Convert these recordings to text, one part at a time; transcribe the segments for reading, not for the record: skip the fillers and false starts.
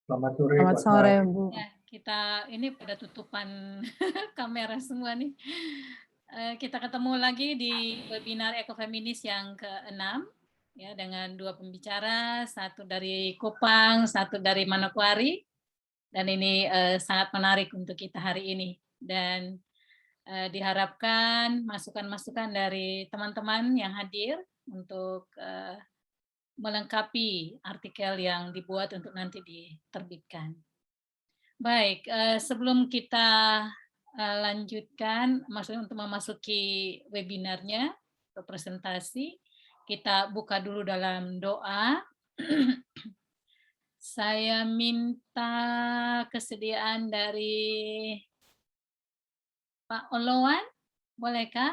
Selamat sore, Selamat Pak sore, Sat. Bu. Ya, kita ini pada tutupan kamera semua nih. Kita ketemu lagi di webinar Ekofeminis yang ke-6 ya, dengan 2 pembicara, satu dari Kupang, satu dari Manokwari. Dan ini sangat menarik untuk kita hari ini. Dan diharapkan masukan-masukan dari teman-teman yang hadir untuk melengkapi artikel yang dibuat untuk nanti diterbitkan. Baik, sebelum kita lanjutkan, maksudnya untuk memasuki webinarnya atau presentasi, kita buka dulu dalam doa. Saya minta kesediaan dari Pak Oloan, bolehkah?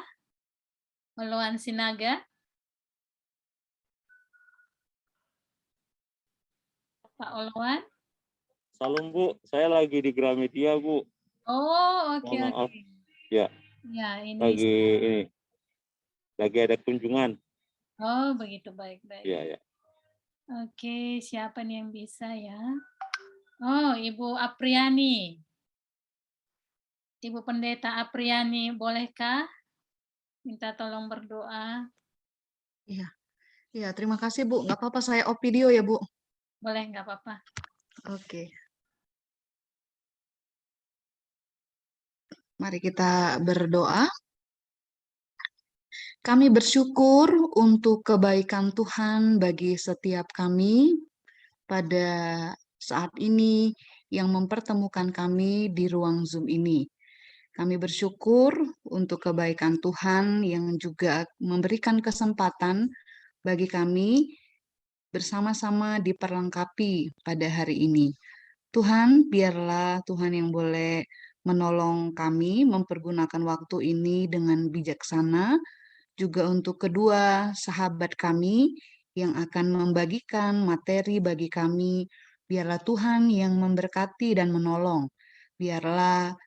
Oloan Sinaga. Pak Oloan. Salam Bu, saya lagi di Gramedia Bu. Oh, oke. Mohon maaf. Ya. Ya, ini lagi ada kunjungan. Oh, begitu, baik-baik. Iya, ya. Oke, siapa nih yang bisa ya? Oh, Ibu Apriani. Ibu Pendeta Apriani, bolehkah minta tolong berdoa? Iya, terima kasih, Bu. Nggak apa-apa saya off video ya, Bu. Boleh, nggak apa-apa. Oke. Mari kita berdoa. Kami bersyukur untuk kebaikan Tuhan bagi setiap kami pada saat ini yang mempertemukan kami di ruang Zoom ini. Kami bersyukur untuk kebaikan Tuhan yang juga memberikan kesempatan bagi kami bersama-sama diperlengkapi pada hari ini. Tuhan, biarlah Tuhan yang boleh menolong kami mempergunakan waktu ini dengan bijaksana, juga untuk kedua sahabat kami yang akan membagikan materi bagi kami. Biarlah Tuhan yang memberkati dan menolong. Biarlah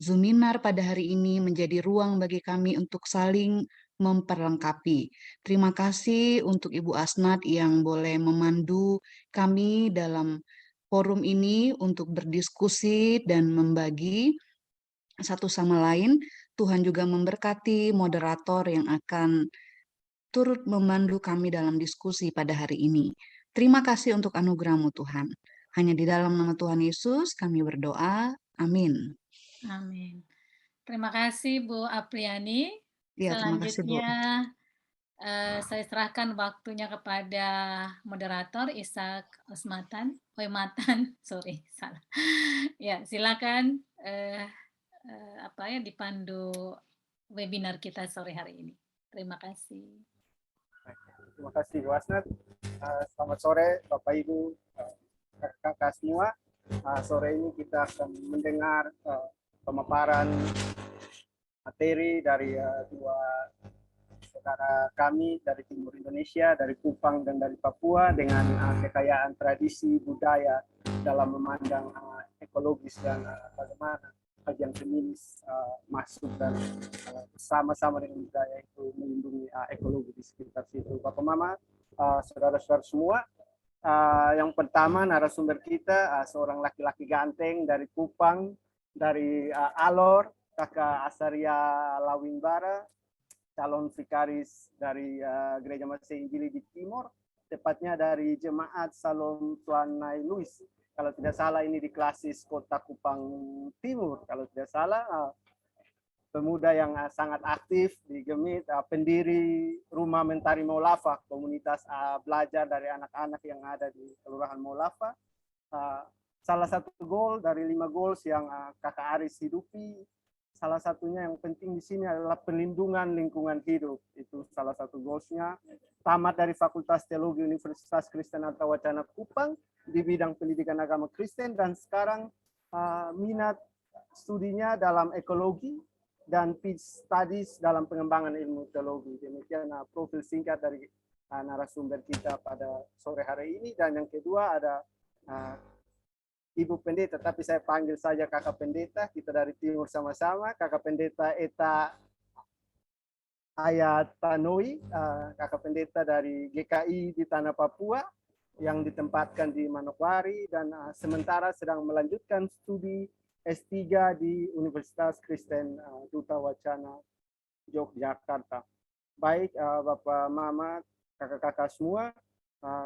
Zoominar pada hari ini menjadi ruang bagi kami untuk saling memperlengkapi. Terima kasih untuk Ibu Asnat yang boleh memandu kami dalam forum ini untuk berdiskusi dan membagi satu sama lain. Tuhan juga memberkati moderator yang akan turut memandu kami dalam diskusi pada hari ini. Terima kasih untuk anugerah-Mu Tuhan. Hanya di dalam nama Tuhan Yesus kami berdoa. Amin. Amin. Terima kasih Bu Apriani. Ya, terima kasih, Bu. Selanjutnya saya serahkan waktunya kepada moderator Ishak Hoymatan, sorry salah. Ya, silakan dipandu webinar kita sore hari ini. Terima kasih. Terima kasih Bu Asnat. Selamat sore Bapak Ibu, kakak semua. Sore ini kita akan mendengar pemaparan materi dari dua saudara kami dari timur Indonesia, dari Kupang dan dari Papua, dengan kekayaan tradisi budaya dalam memandang ekologis dan bagaimana kajian feminis masuk dan sama-sama dengan budaya itu melindungi ekologi di sekitar situ. Bapak Mama, saudara-saudara semua, yang pertama narasumber kita seorang laki-laki ganteng dari Kupang, dari Alor, Kakak Asaria Lawingbara, calon vikaris dari Gereja Masih Injili di Timor, tepatnya dari Jemaat Salom Tuan Nai Luis. Kalau tidak salah ini di Klasis Kota Kupang Timur. Kalau tidak salah, pemuda yang sangat aktif di Gemit, pendiri Rumah Mentari Maulafa, komunitas belajar dari anak-anak yang ada di Kelurahan Maulafa. Salah satu goal dari 5 goals yang Kakak Aris hidupi, salah satunya yang penting di sini adalah perlindungan lingkungan hidup. Itu salah satu goalsnya. Tamat dari Fakultas Teologi Universitas Kristen Antawacana Kupang di bidang pendidikan agama Kristen, dan sekarang minat studinya dalam ekologi dan PhD studies dalam pengembangan ilmu teologi. Demikian profil singkat dari narasumber kita pada sore hari ini. Dan yang kedua ada Ibu Pendeta, tapi saya panggil saja Kakak Pendeta, kita dari Timur sama-sama. Kakak Pendeta Eta Ayatanoi, Kakak Pendeta dari GKI di Tanah Papua. yang ditempatkan di Manokwari dan sementara sedang melanjutkan studi S3 di Universitas Kristen Duta Wacana Yogyakarta. Baik Bapak Mama, kakak-kakak semua,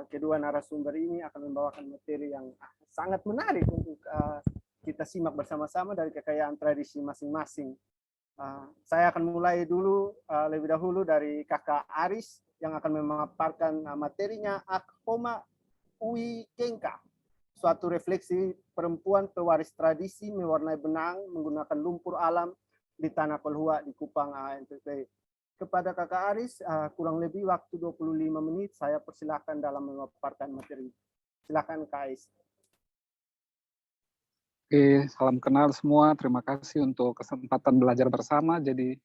kedua narasumber ini akan membawakan materi yang sangat menarik untuk kita simak bersama-sama dari kekayaan tradisi masing-masing. Saya akan mulai dulu lebih dahulu dari Kakak Aris yang akan memaparkan materinya Akhoma Uwi Kengka, suatu refleksi perempuan pewaris tradisi mewarnai benang menggunakan lumpur alam di Tanah Kolhua di Kupang, NTT. Kepada Kakak Aris, kurang lebih waktu 25 menit, saya persilahkan dalam memaparkan materi. Silakan Kak Aris. Oke, salam kenal semua. Terima kasih untuk kesempatan belajar bersama. Jadi,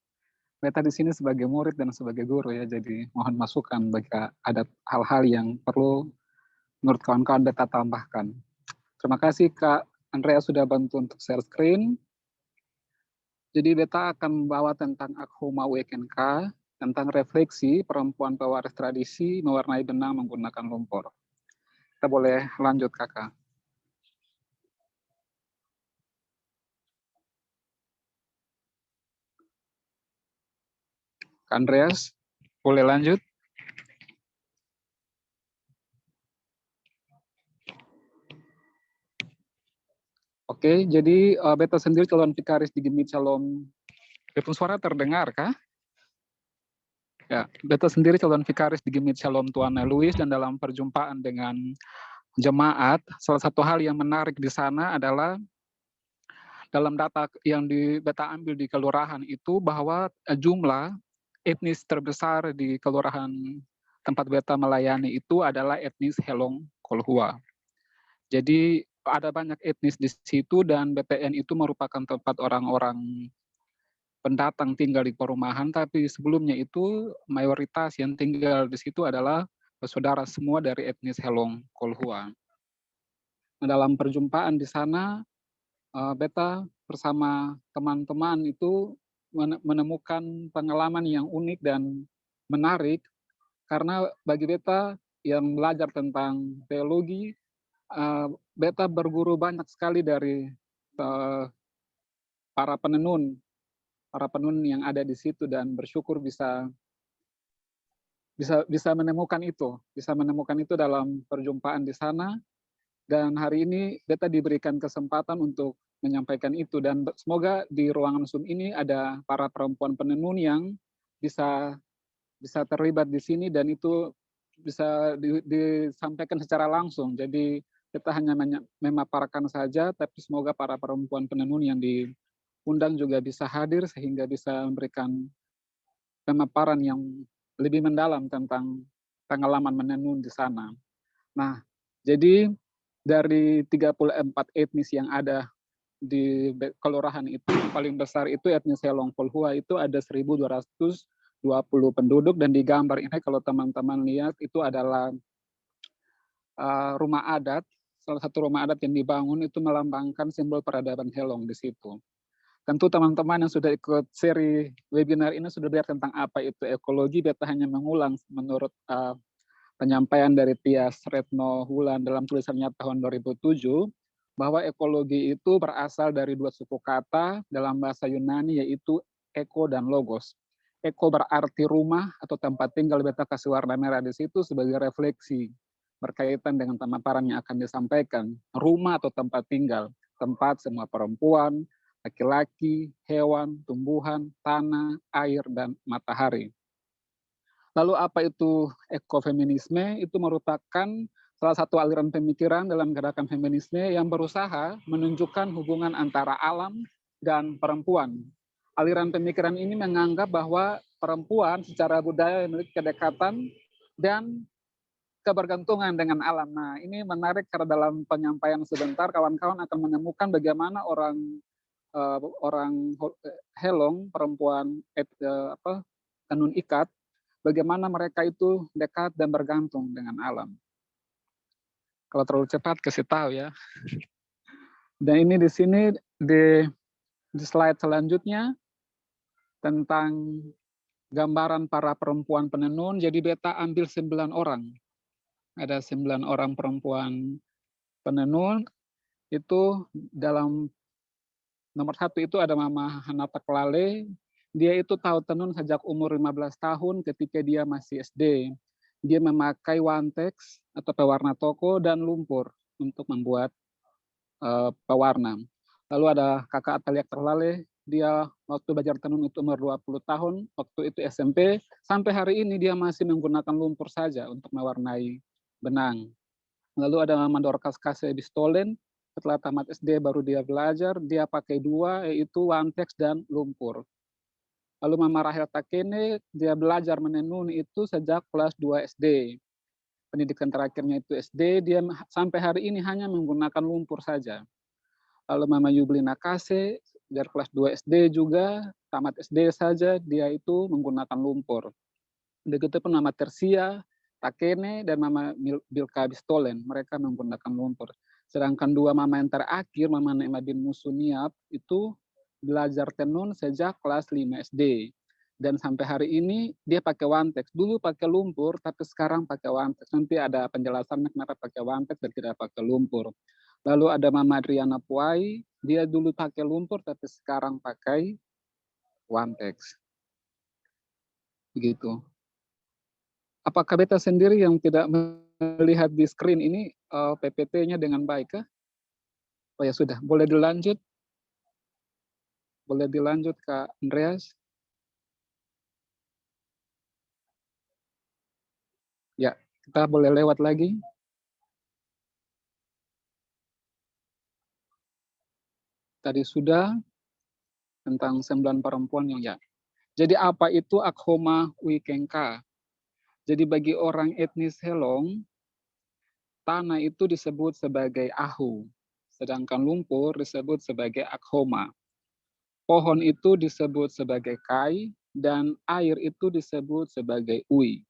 Beta di sini sebagai murid dan sebagai guru ya. Jadi, mohon masukan jika ada hal-hal yang perlu menurut kawan-kawan Beta tambahkan. Terima kasih Kak Andrea sudah bantu untuk share screen. Jadi, Beta akan membawa tentang Akhoma Wekenka, tentang refleksi perempuan pewaris tradisi mewarnai benang menggunakan lumpur. Kita boleh lanjut, Kakak. Andreas, boleh lanjut? Oke, jadi Beta sendiri calon vikaris di Gemit Shalom. Beta suara terdengar kah? Ya, Beta sendiri calon vikaris di Gemit Shalom Tuana Luis, dan dalam perjumpaan dengan jemaat, salah satu hal yang menarik di sana adalah dalam data yang Beta ambil di kelurahan itu bahwa jumlah etnis terbesar di kelurahan tempat Beta melayani itu adalah etnis Helong Kolhua. Jadi ada banyak etnis di situ dan BTN itu merupakan tempat orang-orang pendatang tinggal di perumahan, tapi sebelumnya itu mayoritas yang tinggal di situ adalah saudara semua dari etnis Helong Kolhua. Nah, dalam perjumpaan di sana, Beta bersama teman-teman itu menemukan pengalaman yang unik dan menarik, karena bagi Beta yang belajar tentang teologi, Beta berguru banyak sekali dari para penenun yang ada di situ, dan bersyukur bisa menemukan itu dalam perjumpaan di sana. Dan hari ini Beta diberikan kesempatan untuk menyampaikan itu, dan semoga di ruangan Zoom ini ada para perempuan penenun yang bisa terlibat di sini, dan itu bisa disampaikan secara langsung. Jadi kita hanya memaparkan saja, tapi semoga para perempuan penenun yang diundang juga bisa hadir sehingga bisa memberikan pemaparan yang lebih mendalam tentang pengalaman menenun di sana. Nah, jadi dari 34 etnis yang ada di kelurahan itu, paling besar itu etnis Helong Kolhua, itu ada 1.220 penduduk, dan di gambar ini kalau teman-teman lihat itu adalah rumah adat, salah satu rumah adat yang dibangun itu melambangkan simbol peradaban Helong di situ. Tentu teman-teman yang sudah ikut seri webinar ini sudah lihat tentang apa itu ekologi. Beta hanya mengulang menurut penyampaian dari Tias Retno Wulan dalam tulisannya tahun 2007, bahwa ekologi itu berasal dari dua suku kata dalam bahasa Yunani, yaitu eko dan logos. Eko berarti rumah atau tempat tinggal. Beta kasih warna merah di situ sebagai refleksi berkaitan dengan pemaparan yang akan disampaikan. Rumah atau tempat tinggal, tempat semua perempuan, laki-laki, hewan, tumbuhan, tanah, air, dan matahari. Lalu apa itu ekofeminisme? Itu merupakan salah satu aliran pemikiran dalam gerakan feminisme yang berusaha menunjukkan hubungan antara alam dan perempuan. Aliran pemikiran ini menganggap bahwa perempuan secara budaya memiliki kedekatan dan kebergantungan dengan alam. Nah, ini menarik karena dalam penyampaian sebentar kawan-kawan akan menemukan bagaimana orang Helong, perempuan tenun ikat, bagaimana mereka itu dekat dan bergantung dengan alam. Kalau terlalu cepat kasih tahu ya. Dan ini di sini di slide selanjutnya tentang gambaran para perempuan penenun. Jadi Beta ambil 9 orang. Ada 9 orang perempuan penenun. Itu dalam nomor 1 itu ada Mama Hana Taklale. Dia itu tahu tenun sejak umur 15 tahun ketika dia masih SD. Dia memakai wantex atau pewarna toko dan lumpur untuk membuat pewarna. Lalu ada kakak Atalia Taklale, dia waktu belajar tenun itu umur 20 tahun, waktu itu SMP, sampai hari ini dia masih menggunakan lumpur saja untuk mewarnai benang. Lalu ada Mama Dorcas Kase Bistolen, setelah tamat SD baru dia belajar, dia pakai 2, yaitu wantex dan lumpur. Lalu Mama Rahel Takene, dia belajar menenun itu sejak kelas 2 SD. Pendidikan terakhirnya itu SD, dia sampai hari ini hanya menggunakan lumpur saja. Lalu Mama Yublina Kase, dari kelas 2 SD juga, tamat SD saja, dia itu menggunakan lumpur. Begitupun Mama Tersia Takene dan Mama Bilka Bistolen, mereka menggunakan lumpur. Sedangkan 2 mama yang terakhir, Mama Neema bin Musuniat, itu belajar tenun sejak kelas 5 SD. Dan sampai hari ini dia pakai wantex. Dulu pakai lumpur, tapi sekarang pakai wantex. Nanti ada penjelasannya kenapa pakai wantex dan tidak pakai lumpur. Lalu ada Mama Adriana Puai, dia dulu pakai lumpur, tapi sekarang pakai wantex. Begitu. Apakah beta sendiri yang tidak melihat di screen ini PPT-nya dengan baik kah? Oh ya sudah, boleh dilanjut? Boleh dilanjut Kak Andreas? Ya, kita boleh lewat lagi. Tadi sudah tentang 9 perempuan yang ya. Jadi apa itu Akhoma Wikengka? Jadi bagi orang etnis Helong, tanah itu disebut sebagai ahu, sedangkan lumpur disebut sebagai akhoma. Pohon itu disebut sebagai kai, dan air itu disebut sebagai ui.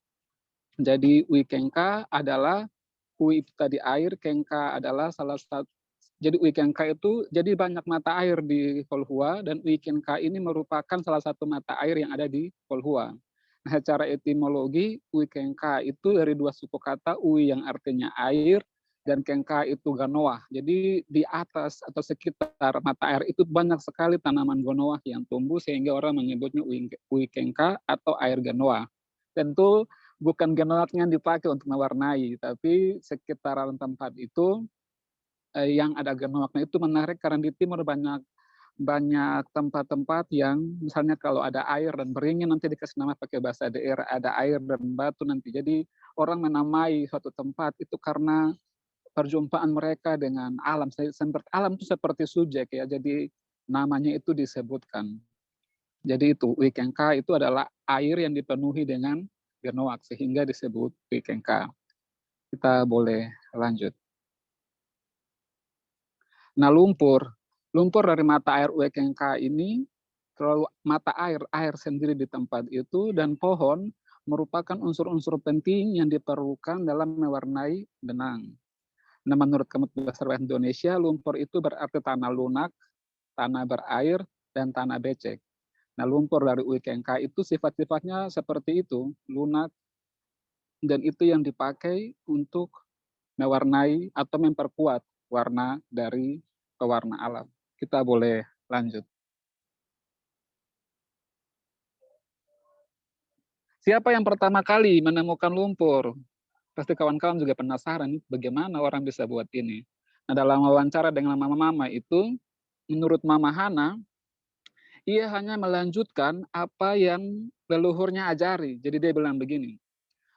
Jadi ui kengka adalah, ui itu tadi air, kengka adalah salah satu, jadi ui kengka itu, jadi banyak mata air di Kolhua, dan ui kengka ini merupakan salah satu mata air yang ada di Kolhua. Nah, secara etimologi, ui kengka itu dari 2 suku kata, ui yang artinya air, dan kengka itu ganoah. Jadi di atas atau sekitar mata air itu banyak sekali tanaman ganoah yang tumbuh, sehingga orang menyebutnya ui kengka atau air ganoah. Tentu bukan ganoah yang dipakai untuk mewarnai, tapi sekitaran tempat itu yang ada ganoaknya itu menarik karena di timur banyak tempat-tempat yang misalnya kalau ada air dan beringin nanti dikasih nama pakai bahasa daerah, ada air dan batu nanti. Jadi orang menamai suatu tempat itu karena perjumpaan mereka dengan alam. Alam itu seperti subjek ya, jadi namanya itu disebutkan. Jadi itu Wikengka itu adalah air yang dipenuhi dengan genoak sehingga disebut Wikengka. Kita boleh lanjut. Nah, lumpur dari mata air Wikengka ini, terlalu mata air sendiri di tempat itu, dan pohon merupakan unsur-unsur penting yang diperlukan dalam mewarnai benang. Nah, menurut Kamus Besar Bahasa Indonesia, lumpur itu berarti tanah lunak, tanah berair, dan tanah becek. Nah, lumpur dari Wikengka itu sifat-sifatnya seperti itu, lunak, dan itu yang dipakai untuk mewarnai atau memperkuat warna dari pewarna alam. Kita boleh lanjut. Siapa yang pertama kali menemukan lumpur? Pasti kawan-kawan juga penasaran, bagaimana orang bisa buat ini. Nah, dalam wawancara dengan mama-mama itu, menurut Mama Hana, ia hanya melanjutkan apa yang leluhurnya ajari. Jadi dia bilang begini,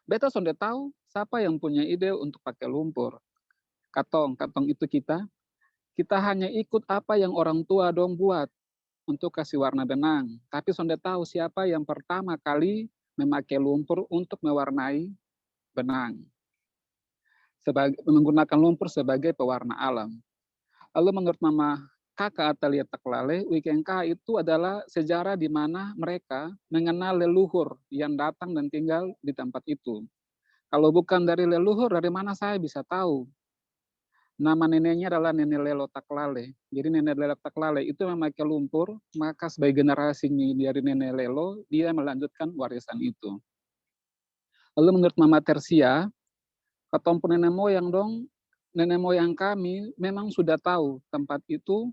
beta sudah tahu siapa yang punya ide untuk pakai lumpur. Katong itu kita hanya ikut apa yang orang tua dong buat untuk kasih warna benang. Tapi sudah tahu siapa yang pertama kali memakai lumpur untuk mewarnai benang. Menggunakan lumpur sebagai pewarna alam. Lalu menurut Mama Kakak Atalia Taklale, Wikengka itu adalah sejarah di mana mereka mengenal leluhur yang datang dan tinggal di tempat itu. Kalau bukan dari leluhur, dari mana saya bisa tahu? Nama neneknya adalah Nenek Lelo Taklale. Jadi Nenek Lelo Taklale itu memakai lumpur, maka sebagai generasinya dari Nenek Lelo, dia melanjutkan warisan itu. Lalu menurut Mama Tersia, Ketompo nenek moyang kami memang sudah tahu tempat itu,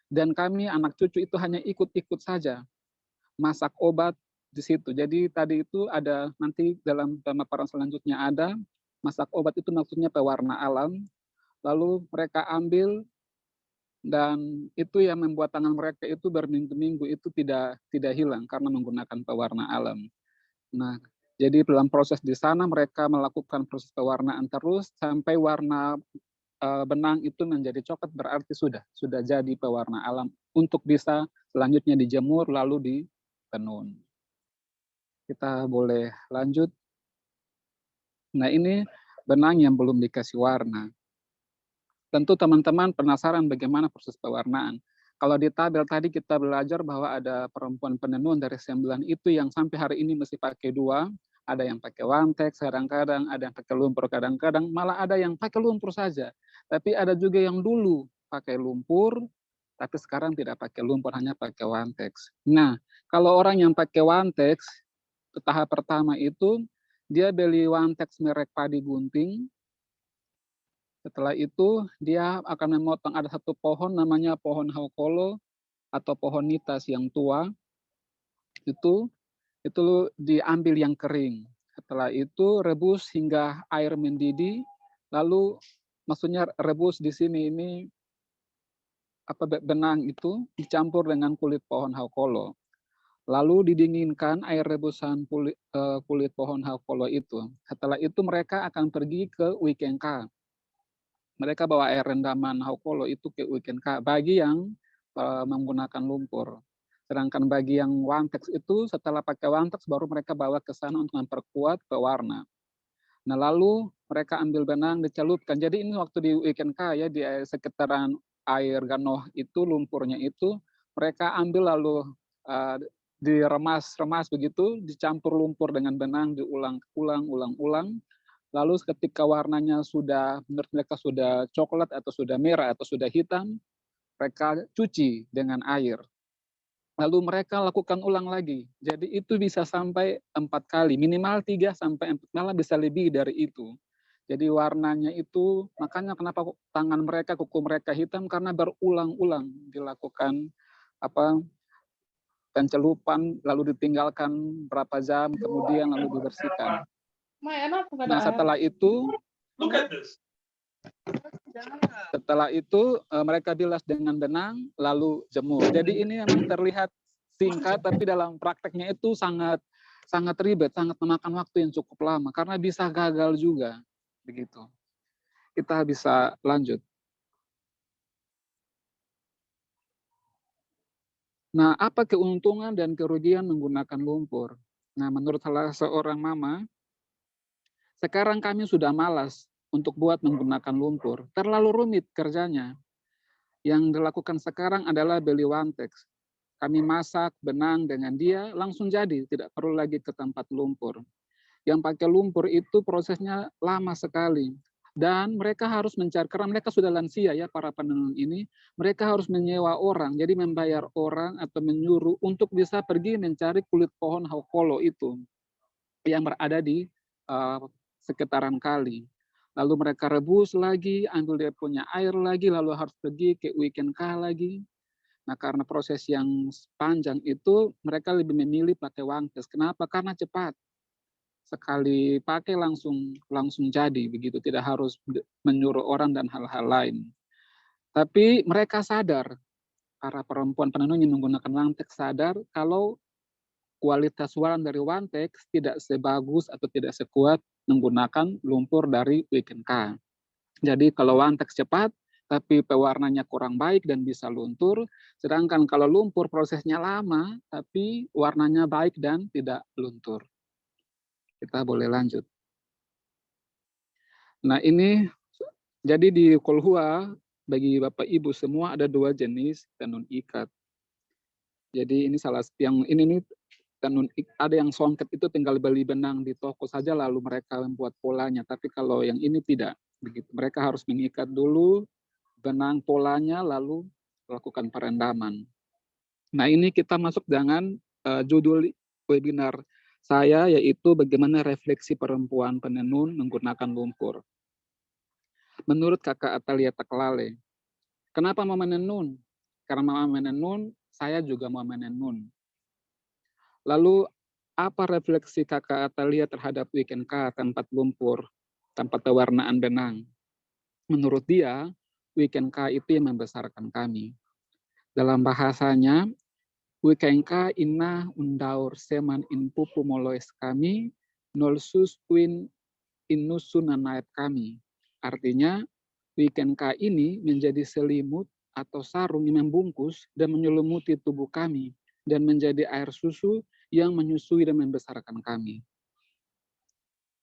dan kami anak cucu itu hanya ikut-ikut saja masak obat di situ. Jadi tadi itu ada, nanti dalam pemaparan selanjutnya ada masak obat itu maksudnya pewarna alam, lalu mereka ambil, dan itu yang membuat tangan mereka itu berminggu-minggu itu tidak hilang karena menggunakan pewarna alam. Nah, jadi dalam proses di sana mereka melakukan proses pewarnaan terus sampai warna benang itu menjadi coklat, berarti sudah jadi pewarna alam untuk bisa selanjutnya dijemur lalu ditenun. Kita boleh lanjut. Nah, ini benang yang belum dikasih warna. Tentu teman-teman penasaran bagaimana proses pewarnaan. Kalau di tabel tadi kita belajar bahwa ada perempuan penenun dari 9 itu yang sampai hari ini masih pakai 2, ada yang pakai wantex kadang-kadang, ada yang pakai lumpur kadang-kadang, malah ada yang pakai lumpur saja. Tapi ada juga yang dulu pakai lumpur, tapi sekarang tidak pakai lumpur, hanya pakai wantex. Nah, kalau orang yang pakai wantex, tahap pertama itu dia beli wantex merek Padi Gunting. Setelah itu dia akan memotong, ada satu pohon namanya pohon haukolo atau pohon nitas yang tua. Itu diambil yang kering. Setelah itu rebus hingga air mendidih. Lalu maksudnya rebus di sini ini benang itu dicampur dengan kulit pohon haukolo. Lalu didinginkan air rebusan kulit pohon haukolo itu. Setelah itu mereka akan pergi ke Wikengka. Mereka bawa air rendaman haukolo itu ke Wikengka bagi yang menggunakan lumpur. Sedangkan bagi yang wantex itu setelah pakai wantex baru mereka bawa ke sana untuk memperkuat pewarna. Nah, lalu mereka ambil benang dicelupkan. Jadi ini waktu di Wikengka ya, di sekitaran air Ganoh itu lumpurnya itu mereka ambil lalu diremas begitu, dicampur lumpur dengan benang, diulang. Lalu ketika warnanya sudah, menurut mereka sudah coklat atau sudah merah atau sudah hitam, mereka cuci dengan air. Lalu mereka lakukan ulang lagi. Jadi itu bisa sampai 4 kali, minimal 3 sampai 4, malah bisa lebih dari itu. Jadi warnanya itu, makanya kenapa tangan mereka, kuku mereka hitam, karena berulang-ulang dilakukan pencelupan, lalu ditinggalkan berapa jam, kemudian lalu dibersihkan. Nah, setelah itu mereka bilas dengan benang lalu jemur. Jadi ini memang terlihat singkat, tapi dalam prakteknya itu sangat ribet, sangat memakan waktu yang cukup lama karena bisa gagal juga begitu. Kita bisa lanjut. Nah, apa keuntungan dan kerugian menggunakan lumpur? Nah, menurut salah seorang mama, sekarang kami sudah malas untuk buat menggunakan lumpur. Terlalu rumit kerjanya. Yang dilakukan sekarang adalah beli wantex. Kami masak benang dengan dia, langsung jadi. Tidak perlu lagi ke tempat lumpur. Yang pakai lumpur itu prosesnya lama sekali. Dan mereka harus mencari, karena mereka sudah lansia ya para penenun ini, mereka harus menyewa orang, jadi membayar orang atau menyuruh untuk bisa pergi mencari kulit pohon haukolo itu yang berada di sekitaran kali. Lalu mereka rebus lagi, ambil dia punya air lagi, lalu harus pergi ke Wikengka lagi. Nah, karena proses yang panjang itu, mereka lebih memilih pakai wantex. Kenapa? Karena cepat. Sekali pakai langsung jadi, begitu. Tidak harus menyuruh orang dan hal-hal lain. Tapi mereka sadar, para perempuan penenun yang menggunakan wantex sadar kalau kualitas warna dari wantex tidak sebagus atau tidak sekuat menggunakan lumpur dari Wikengka. Jadi kalau wantex cepat, tapi pewarnanya kurang baik dan bisa luntur, sedangkan kalau lumpur prosesnya lama, tapi warnanya baik dan tidak luntur. Kita boleh lanjut. Nah, ini jadi di Kolhua, bagi Bapak Ibu semua ada 2 jenis tenun ikat. Jadi ini salah yang ini tenun, ada yang songket itu tinggal beli benang di toko saja lalu mereka membuat polanya, tapi kalau yang ini tidak begitu. Mereka harus mengikat dulu benang polanya lalu lakukan perendaman. Nah, ini kita masuk dengan judul webinar saya, yaitu bagaimana refleksi perempuan penenun menggunakan lumpur. Menurut kakak Atalia Taklale, kenapa mau menenun? Karena mau menenun, saya juga mau menenun. Lalu apa refleksi kakak Atalia terhadap weekend K tempat lumpur, tempat pewarnaan benang? Menurut dia, weekend K itu yang membesarkan kami. Dalam bahasanya, weekend K ina undaur seman in pupu moloes kami, nolsus win inusun naib kami. Artinya, weekend K ini menjadi selimut atau sarung yang membungkus dan menyelimuti tubuh kami dan menjadi air susu yang menyusui dan membesarkan kami.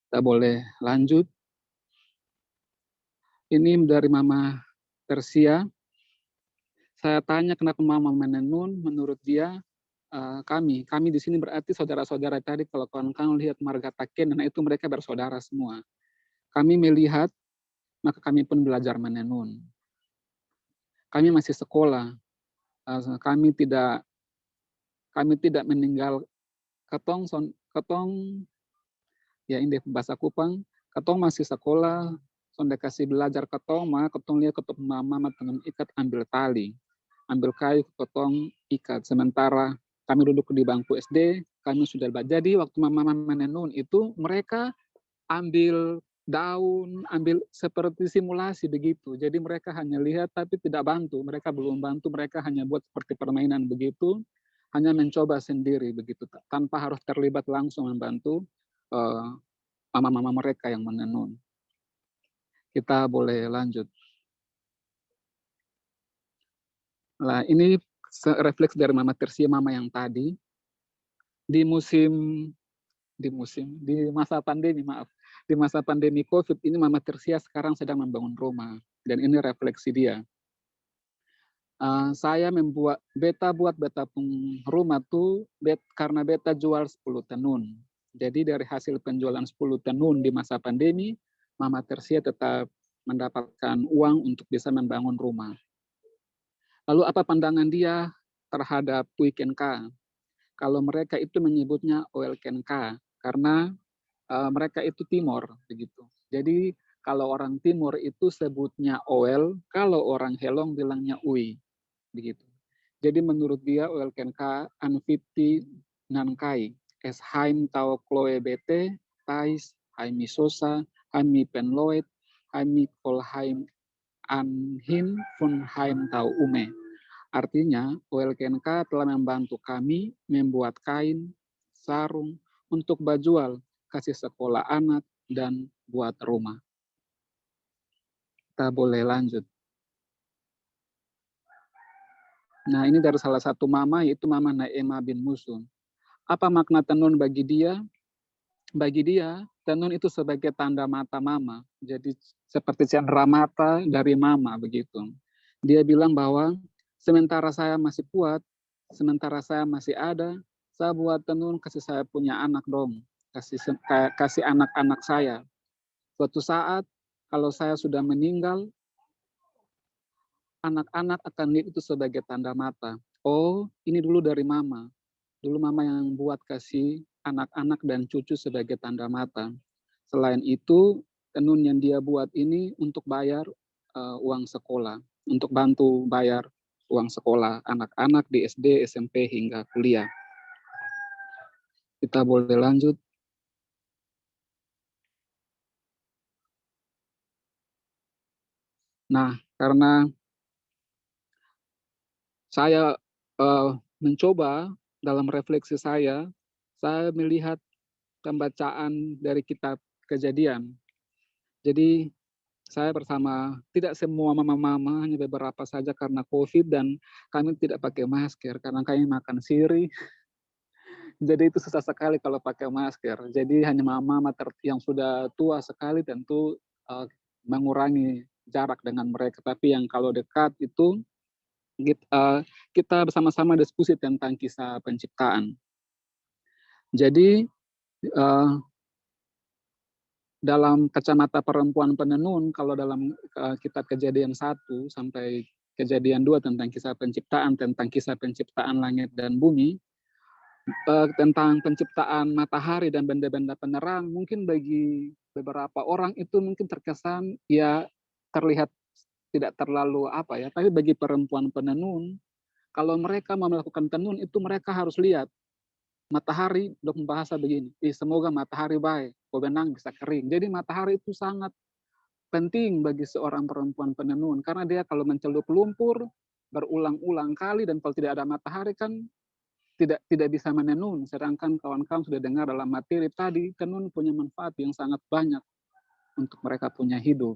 Kita boleh lanjut. Ini dari Mama Tersia. Saya tanya kenapa Mama menenun, menurut dia kami di sini berarti saudara-saudara tadi. Kalau kawan-kawan lihat marga Taken, nah itu mereka bersaudara semua. Kami melihat, maka kami pun belajar menenun. Kami masih sekolah, kami tidak meninggal ketong ya ini bahasa Kupang, ketong masih sekolah, sonde kasih belajar ketong, maka ketong lihat ketong mama dengan ikat ambil tali, ambil kayu ketong ikat. Sementara kami duduk di bangku SD, kami sudah belajar. Jadi waktu mama menenun itu mereka ambil daun, ambil seperti simulasi begitu. Jadi mereka hanya lihat tapi tidak bantu. Mereka belum bantu, mereka hanya buat seperti permainan begitu, hanya mencoba sendiri begitu, tanpa harus terlibat langsung membantu mama-mama mereka yang menenun. Kita boleh lanjut. Nah, ini refleks dari Mama Tersia, mama yang tadi. Di masa pandemi, maaf. Di masa pandemi COVID ini Mama Tersia sekarang sedang membangun rumah. Dan ini refleksi dia. Saya buat beta pun rumah tuh karena beta jual 10 tenun. Jadi dari hasil penjualan 10 tenun di masa pandemi, Mama Tersia tetap mendapatkan uang untuk bisa membangun rumah. Lalu apa pandangan dia terhadap weekend K? Kalau mereka itu menyebutnya weekend K, karena mereka itu Timor begitu. Jadi kalau orang Timur itu sebutnya oel, kalau orang Helong bilangnya ui begitu. Jadi menurut dia weekend K anfiti nankai es haim tau kloe bete tais haimi sosa haimi penloet haimi kolhaim anhin fun haim tau ume. Artinya, OLKNK telah membantu kami membuat kain, sarung, untuk bajual, kasih sekolah anak, dan buat rumah. Kita boleh lanjut. Nah, ini dari salah satu mama, yaitu Mama Naema bin Musun. Apa makna tenun bagi dia? Bagi dia, tenun itu sebagai tanda mata mama. Jadi seperti cendera mata dari mama, begitu. Dia bilang bahwa sementara saya masih kuat, sementara saya masih ada, saya buat tenun kasih saya punya anak dong, kasih anak-anak saya. Suatu saat kalau saya sudah meninggal, anak-anak akan lihat itu sebagai tanda mata. Oh, ini dulu dari mama. Dulu mama yang buat kasih anak-anak dan cucu sebagai tanda mata. Selain itu, tenun yang dia buat ini untuk bayar uang sekolah, untuk bantu bayar uang sekolah anak-anak di SD, SMP, hingga kuliah. Kita boleh lanjut. Nah, karena saya mencoba dalam refleksi saya melihat pembacaan dari kitab Kejadian. Jadi saya bersama, tidak semua mama-mama, hanya beberapa saja karena COVID, dan kami tidak pakai masker karena kami makan siri. Jadi itu susah sekali kalau pakai masker. Jadi hanya mama-mama yang sudah tua sekali tentu mengurangi jarak dengan mereka. Tapi yang kalau dekat itu kita bersama-sama diskusi tentang kisah penciptaan. Jadi dalam kacamata perempuan penenun, kalau dalam kitab Kejadian 1 sampai Kejadian 2 tentang kisah penciptaan langit dan bumi, tentang penciptaan matahari dan benda-benda penerang, mungkin bagi beberapa orang itu mungkin terkesan ya terlihat tidak terlalu apa ya, tapi bagi perempuan penenun, kalau mereka mau melakukan tenun itu mereka harus lihat matahari. Dok bahasa begini, semoga matahari baik, benang bisa kering. Jadi matahari itu sangat penting bagi seorang perempuan penenun, karena dia kalau mencelup lumpur berulang-ulang kali dan kalau tidak ada matahari kan tidak bisa menenun. Sedangkan kawan-kawan sudah dengar dalam materi tadi, tenun punya manfaat yang sangat banyak untuk mereka punya hidup.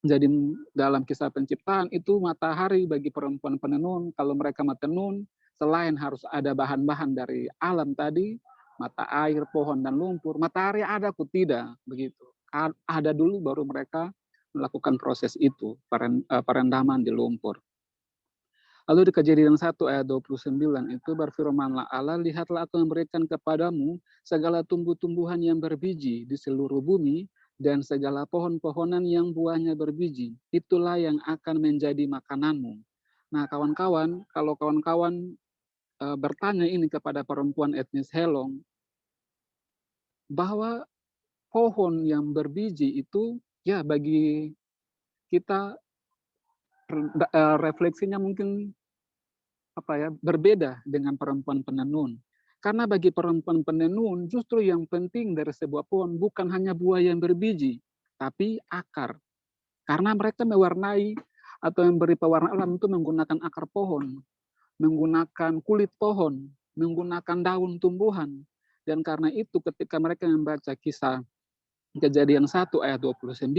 Jadi dalam kisah penciptaan itu matahari bagi perempuan penenun, kalau mereka menenun, selain harus ada bahan-bahan dari alam tadi, mata air, pohon, dan lumpur, matahari ada atau tidak, begitu. Ada dulu baru mereka melakukan proses itu, perendaman di lumpur. Lalu di Kejadian 1 ayat 29 itu berfirmanlah Allah, lihatlah aku memberikan kepadamu segala tumbuh-tumbuhan yang berbiji di seluruh bumi, dan segala pohon-pohonan yang buahnya berbiji, itulah yang akan menjadi makananmu. Nah kawan-kawan, kalau kawan-kawan bertanya ini kepada perempuan etnis Helong, bahwa pohon yang berbiji itu ya bagi kita refleksinya mungkin berbeda dengan perempuan penenun. Karena bagi perempuan penenun justru yang penting dari sebuah pohon bukan hanya buah yang berbiji, tapi akar. Karena mereka mewarnai atau memberi pewarna alam itu menggunakan akar pohon, menggunakan kulit pohon, menggunakan daun tumbuhan. Dan karena itu ketika mereka membaca kisah Kejadian 1 ayat 29,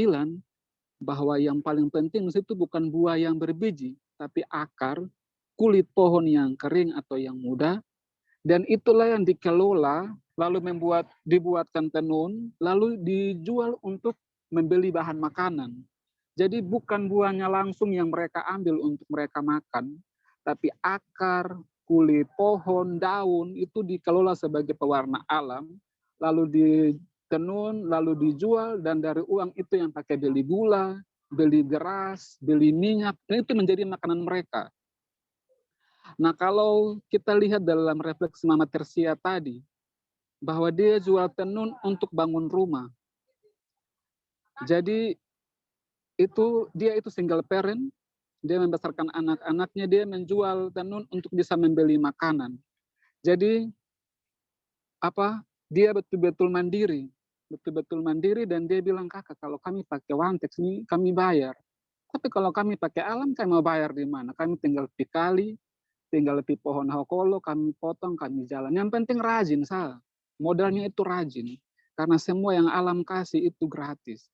bahwa yang paling penting itu bukan buah yang berbiji, tapi akar, kulit pohon yang kering atau yang muda, dan itulah yang dikelola, lalu dibuatkan tenun, lalu dijual untuk membeli bahan makanan. Jadi bukan buahnya langsung yang mereka ambil untuk mereka makan, tapi akar, kulit pohon, daun, itu dikelola sebagai pewarna alam, lalu ditenun, lalu dijual, dan dari uang itu yang pakai beli gula, beli beras, beli minyak, dan itu menjadi makanan mereka. Nah kalau kita lihat dalam refleksi Mama Tersia tadi, bahwa dia jual tenun untuk bangun rumah. Jadi dia itu single parent, dia membesarkan anak-anaknya, dia menjual tenun untuk bisa membeli makanan. Jadi dia betul-betul mandiri, dan dia bilang, kakak kalau kami pakai Wantex ini kami bayar. Tapi kalau kami pakai alam, kami mau bayar di mana? Kami tinggal di kali, tinggal di pohon hokolo, kami potong, kami jalan. Yang penting rajin, modalnya itu rajin. Karena semua yang alam kasih itu gratis.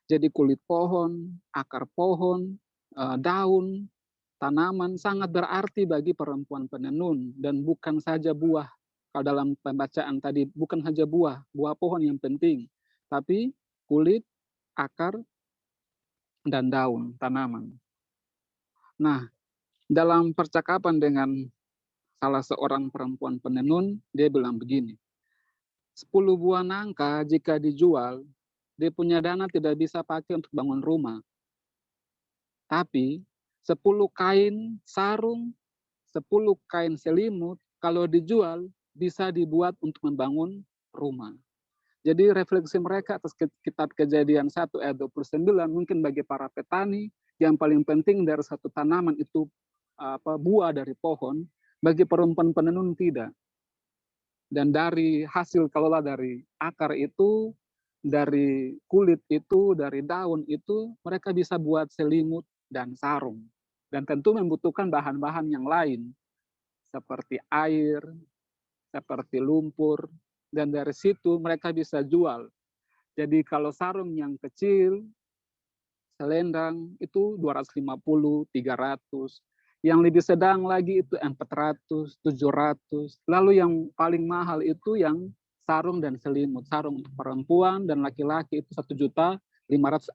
Jadi kulit pohon, akar pohon, daun, tanaman sangat berarti bagi perempuan penenun. Dan bukan saja buah. Kalau dalam pembacaan tadi, bukan saja buah pohon yang penting. Tapi kulit, akar, dan daun, tanaman. Nah, dalam percakapan dengan salah seorang perempuan penenun, dia bilang begini, 10 buah nangka jika dijual, dia punya dana tidak bisa pakai untuk bangun rumah. Tapi 10 kain sarung, 10 kain selimut, kalau dijual bisa dibuat untuk membangun rumah. Jadi refleksi mereka atas kitab Kejadian 1 ayat 29, mungkin bagi para petani, yang paling penting dari satu tanaman itu buah dari pohon, bagi perempuan penenun tidak. Dan dari hasil kelola dari akar itu, dari kulit itu, dari daun itu, mereka bisa buat selimut dan sarung. Dan tentu membutuhkan bahan-bahan yang lain, seperti air, seperti lumpur, dan dari situ mereka bisa jual. Jadi kalau sarung yang kecil, selendang itu 250, 300. Yang lebih sedang lagi itu 400, 700. Lalu yang paling mahal itu yang sarung dan selimut. Sarung untuk perempuan dan laki-laki itu 1.500.000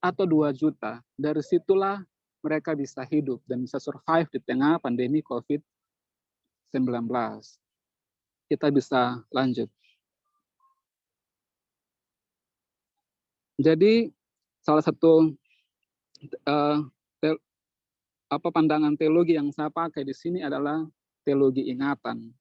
atau 2 juta. Dari situlah mereka bisa hidup dan bisa survive di tengah pandemi COVID-19. Kita bisa lanjut. Jadi salah satu pandangan teologi yang saya pakai di sini adalah teologi ingatan.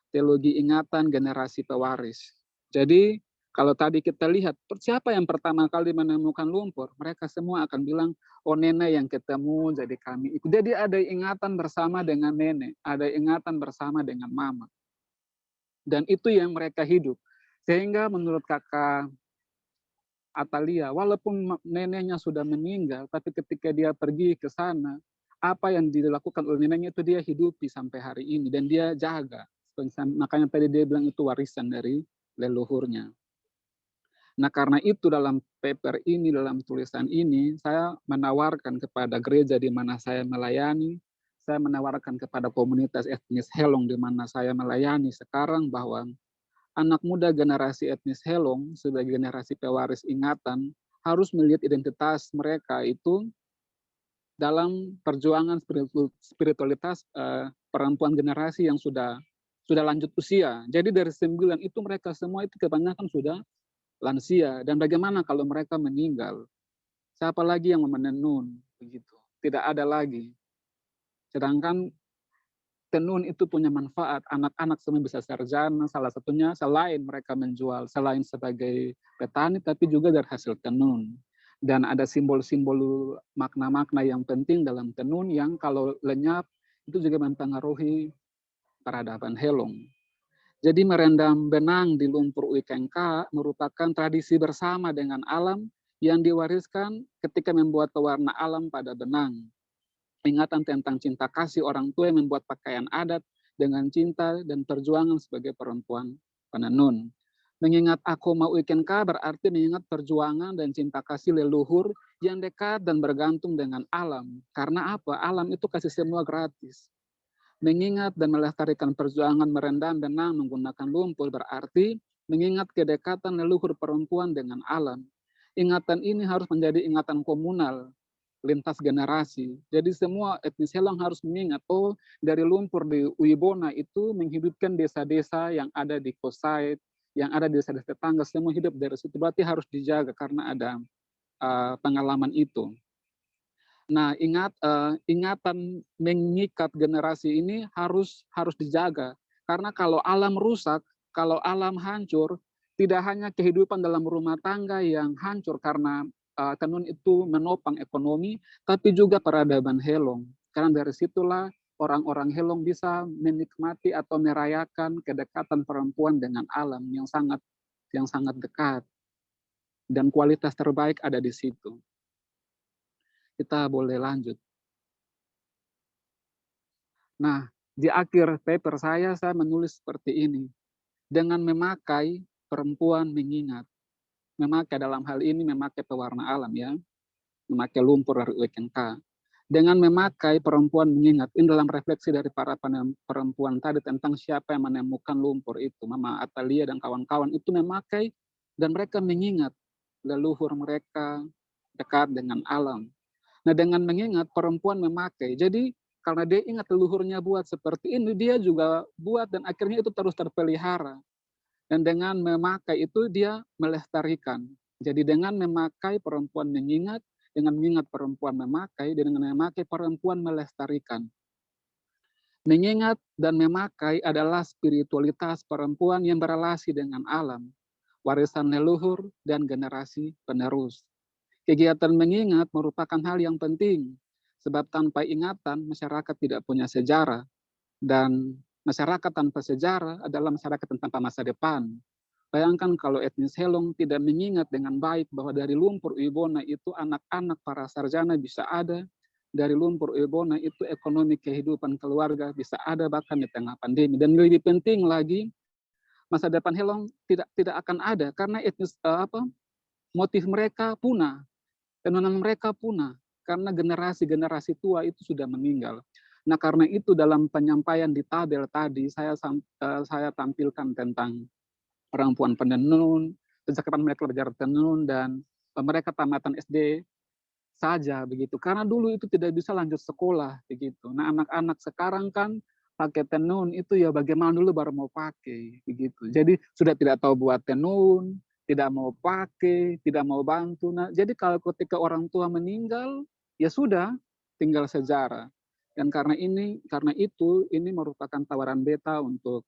Teologi ingatan generasi pewaris. Jadi Kalau tadi kita lihat, siapa yang pertama kali menemukan lumpur? Mereka semua akan bilang, oh nenek yang ketemu, jadi kami ikut. Jadi ada ingatan bersama dengan nenek, ada ingatan bersama dengan mama. Dan itu yang mereka hidup. Sehingga menurut kakak Atalia, walaupun neneknya sudah meninggal, tapi ketika dia pergi ke sana, apa yang dilakukan oleh neneknya itu dia hidupi sampai hari ini. Dan dia jaga. Makanya tadi dia bilang itu warisan dari leluhurnya. Nah, karena itu dalam paper ini, dalam tulisan ini, saya menawarkan kepada gereja di mana saya melayani, saya menawarkan kepada komunitas etnis Helong di mana saya melayani sekarang bahwa anak muda generasi etnis Helong sebagai generasi pewaris ingatan harus melihat identitas mereka itu dalam perjuangan spiritualitas perempuan generasi yang sudah lanjut usia. Jadi dari 9 itu mereka semua itu kebanyakan sudah lansia, dan bagaimana kalau mereka meninggal? Siapa lagi yang menenun? Begitu. Tidak ada lagi. Sedangkan tenun itu punya manfaat. Anak-anak semua bisa sarjana, salah satunya selain mereka menjual, selain sebagai petani, tapi juga dari hasil tenun. Dan ada simbol-simbol makna-makna yang penting dalam tenun yang kalau lenyap itu juga mempengaruhi peradaban Helong. Jadi merendam benang di lumpur Uikengka merupakan tradisi bersama dengan alam yang diwariskan ketika membuat pewarna alam pada benang. Ingatan tentang cinta kasih orang tua yang membuat pakaian adat dengan cinta dan perjuangan sebagai perempuan penenun. Mengingat Akoma Uikengka berarti mengingat perjuangan dan cinta kasih leluhur yang dekat dan bergantung dengan alam. Karena apa? Alam itu kasih semua gratis. Mengingat dan melestarikan perjuangan merendam benang menggunakan lumpur berarti mengingat kedekatan leluhur perempuan dengan alam. Ingatan ini harus menjadi ingatan komunal, lintas generasi. Jadi semua etnis Helong harus mengingat, oh dari lumpur di Uibona itu menghidupkan desa-desa yang ada di Kosait, yang ada di desa-desa tetangga, semua hidup dari situ. Berarti harus dijaga karena ada pengalaman itu. Nah, ingatan mengikat generasi ini harus dijaga. Karena kalau alam rusak, kalau alam hancur, tidak hanya kehidupan dalam rumah tangga yang hancur karena tenun itu menopang ekonomi, tapi juga peradaban Helong. Karena dari situlah orang-orang Helong bisa menikmati atau merayakan kedekatan perempuan dengan alam yang sangat dekat. Dan kualitas terbaik ada di situ. Kita boleh lanjut. Nah, di akhir paper saya menulis seperti ini. Dengan memakai perempuan mengingat. Memakai dalam hal ini memakai pewarna alam ya. Memakai lumpur dari Uikengka. Dengan memakai perempuan mengingat. Ini dalam refleksi dari para perempuan tadi tentang siapa yang menemukan lumpur itu. Mama Atalia dan kawan-kawan itu memakai dan mereka mengingat leluhur mereka dekat dengan alam. Nah, dengan mengingat perempuan memakai. Jadi karena dia ingat leluhurnya buat seperti ini, dia juga buat dan akhirnya itu terus terpelihara. Dan dengan memakai itu dia melestarikan. Jadi dengan memakai perempuan mengingat, dengan mengingat perempuan memakai, dan dengan memakai perempuan melestarikan. Mengingat dan memakai adalah spiritualitas perempuan yang berelasi dengan alam, warisan leluhur dan generasi penerus. Kegiatan mengingat merupakan hal yang penting, sebab tanpa ingatan masyarakat tidak punya sejarah, dan masyarakat tanpa sejarah adalah masyarakat tanpa masa depan. Bayangkan kalau etnis Helong tidak mengingat dengan baik bahwa dari lumpur Uibona itu anak-anak para sarjana bisa ada, dari lumpur Uibona itu ekonomi kehidupan keluarga bisa ada bahkan di tengah pandemi. Dan lebih penting lagi, masa depan Helong tidak akan ada karena etnis motif mereka punah. Tenunan mereka punah karena generasi-generasi tua itu sudah meninggal. Nah, karena itu dalam penyampaian di tabel tadi saya tampilkan tentang perempuan penenun, sejak kapan mereka belajar tenun dan mereka tamatan SD saja begitu. Karena dulu itu tidak bisa lanjut sekolah begitu. Nah, anak-anak sekarang kan pakai tenun itu ya bagaimana dulu baru mau pakai begitu. Jadi sudah tidak tahu buat tenun, tidak mau pakai, tidak mau bantu. Nah, jadi kalau ketika orang tua meninggal, ya sudah, tinggal sejarah. Dan karena itu ini merupakan tawaran beta untuk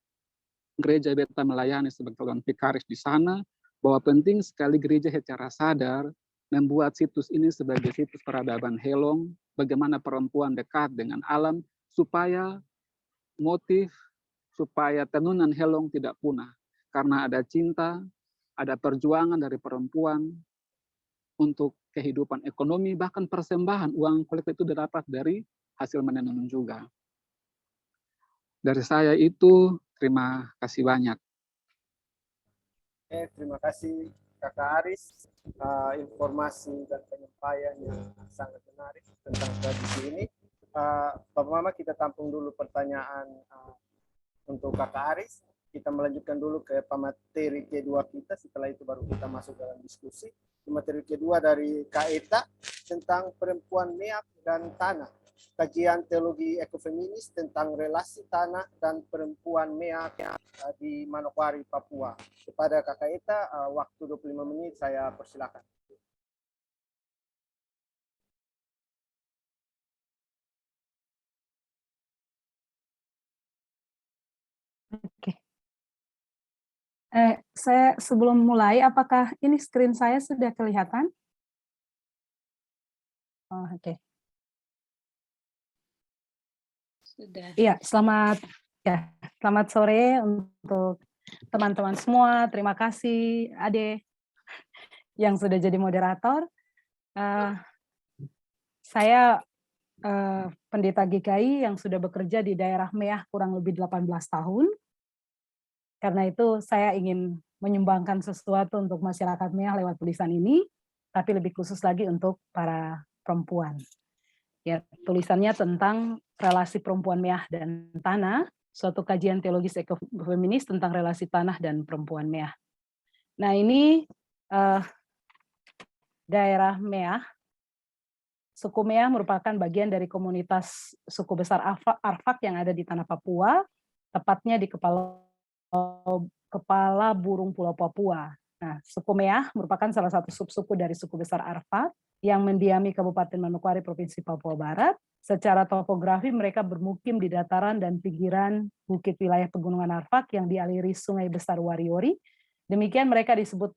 gereja beta melayani sebagai calon vikaris di sana, bahwa penting sekali gereja secara sadar membuat situs ini sebagai situs peradaban Helong, bagaimana perempuan dekat dengan alam, supaya motif, supaya tenunan Helong tidak punah. Karena ada cinta, ada perjuangan dari perempuan untuk kehidupan ekonomi, bahkan persembahan uang kolektif itu didapat dari hasil menenun juga. Dari saya itu, terima kasih banyak. Terima kasih Kakak Aris, informasi dan penyampaian yang sangat menarik tentang tradisi ini. Bapak Mama, kita tampung dulu pertanyaan untuk Kakak Aris. Kita melanjutkan dulu ke pemateri kedua kita, setelah itu baru kita masuk dalam diskusi. Pemateri kedua dari Kak Eta tentang perempuan meak dan tanah. Kajian teologi ekofeminis tentang relasi tanah dan perempuan meak di Manokwari, Papua. Kepada Kakak Eta, waktu 25 menit saya persilakan. Oke. Saya sebelum mulai, apakah ini screen saya sudah kelihatan? Oh, oke. Sudah. Iya, selamat sore untuk teman-teman semua. Terima kasih Ade yang sudah jadi moderator. Saya pendeta GKI yang sudah bekerja di daerah Meah kurang lebih 18 tahun. Karena itu saya ingin menyumbangkan sesuatu untuk masyarakat Meah lewat tulisan ini, tapi lebih khusus lagi untuk para perempuan. Ya, tulisannya tentang relasi perempuan Meah dan tanah, suatu kajian teologis ekofeminis tentang relasi tanah dan perempuan Meah. Nah, ini daerah Meah. Suku Meah merupakan bagian dari komunitas suku besar Arfak yang ada di tanah Papua, tepatnya di Kepala Burung Pulau Papua. Nah, suku Meah merupakan salah satu subsuku dari suku besar Arfak yang mendiami Kabupaten Manokwari, Provinsi Papua Barat. Secara topografi mereka bermukim di dataran dan pinggiran bukit wilayah pegunungan Arfak yang dialiri Sungai Besar Wariori. Demikian mereka disebut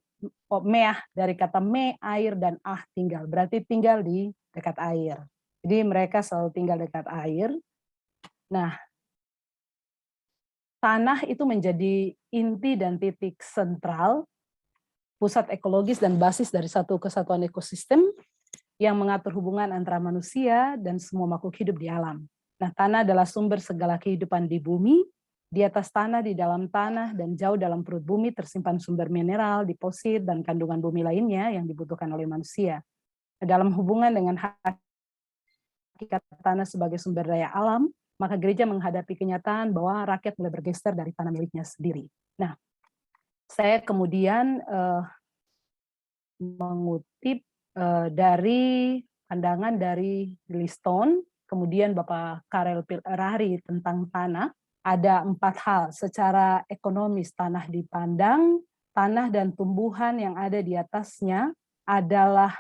Meah dari kata me, air, dan tinggal. Berarti tinggal di dekat air. Jadi mereka selalu tinggal dekat air. Nah, tanah itu menjadi inti dan titik sentral, pusat ekologis dan basis dari satu kesatuan ekosistem yang mengatur hubungan antara manusia dan semua makhluk hidup di alam. Nah, tanah adalah sumber segala kehidupan di bumi. Di atas tanah, di dalam tanah, dan jauh dalam perut bumi tersimpan sumber mineral, deposit, dan kandungan bumi lainnya yang dibutuhkan oleh manusia. Dalam hubungan dengan hakikat tanah sebagai sumber daya alam, maka gereja menghadapi kenyataan bahwa rakyat mulai bergeser dari tanah miliknya sendiri. Nah, saya kemudian mengutip dari pandangan dari Liston, kemudian Bapak Karel Rahri tentang tanah. Ada 4 hal secara ekonomis tanah dipandang, tanah dan tumbuhan yang ada di atasnya adalah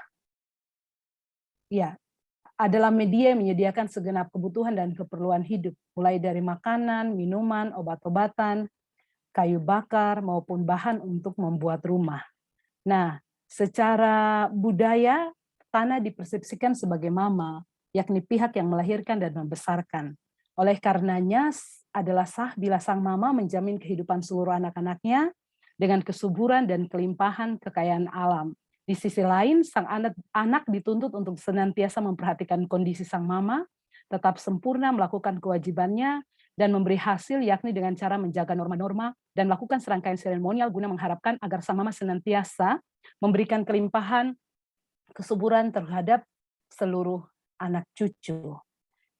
media yang menyediakan segenap kebutuhan dan keperluan hidup, mulai dari makanan, minuman, obat-obatan, kayu bakar, maupun bahan untuk membuat rumah. Nah, secara budaya, tanah dipersepsikan sebagai mama, yakni pihak yang melahirkan dan membesarkan. Oleh karenanya, adalah sah bila sang mama menjamin kehidupan seluruh anak-anaknya dengan kesuburan dan kelimpahan kekayaan alam. Di sisi lain, sang anak dituntut untuk senantiasa memperhatikan kondisi sang mama, tetap sempurna melakukan kewajibannya, dan memberi hasil yakni dengan cara menjaga norma-norma dan melakukan serangkaian seremonial guna mengharapkan agar sang mama senantiasa memberikan kelimpahan kesuburan terhadap seluruh anak cucu.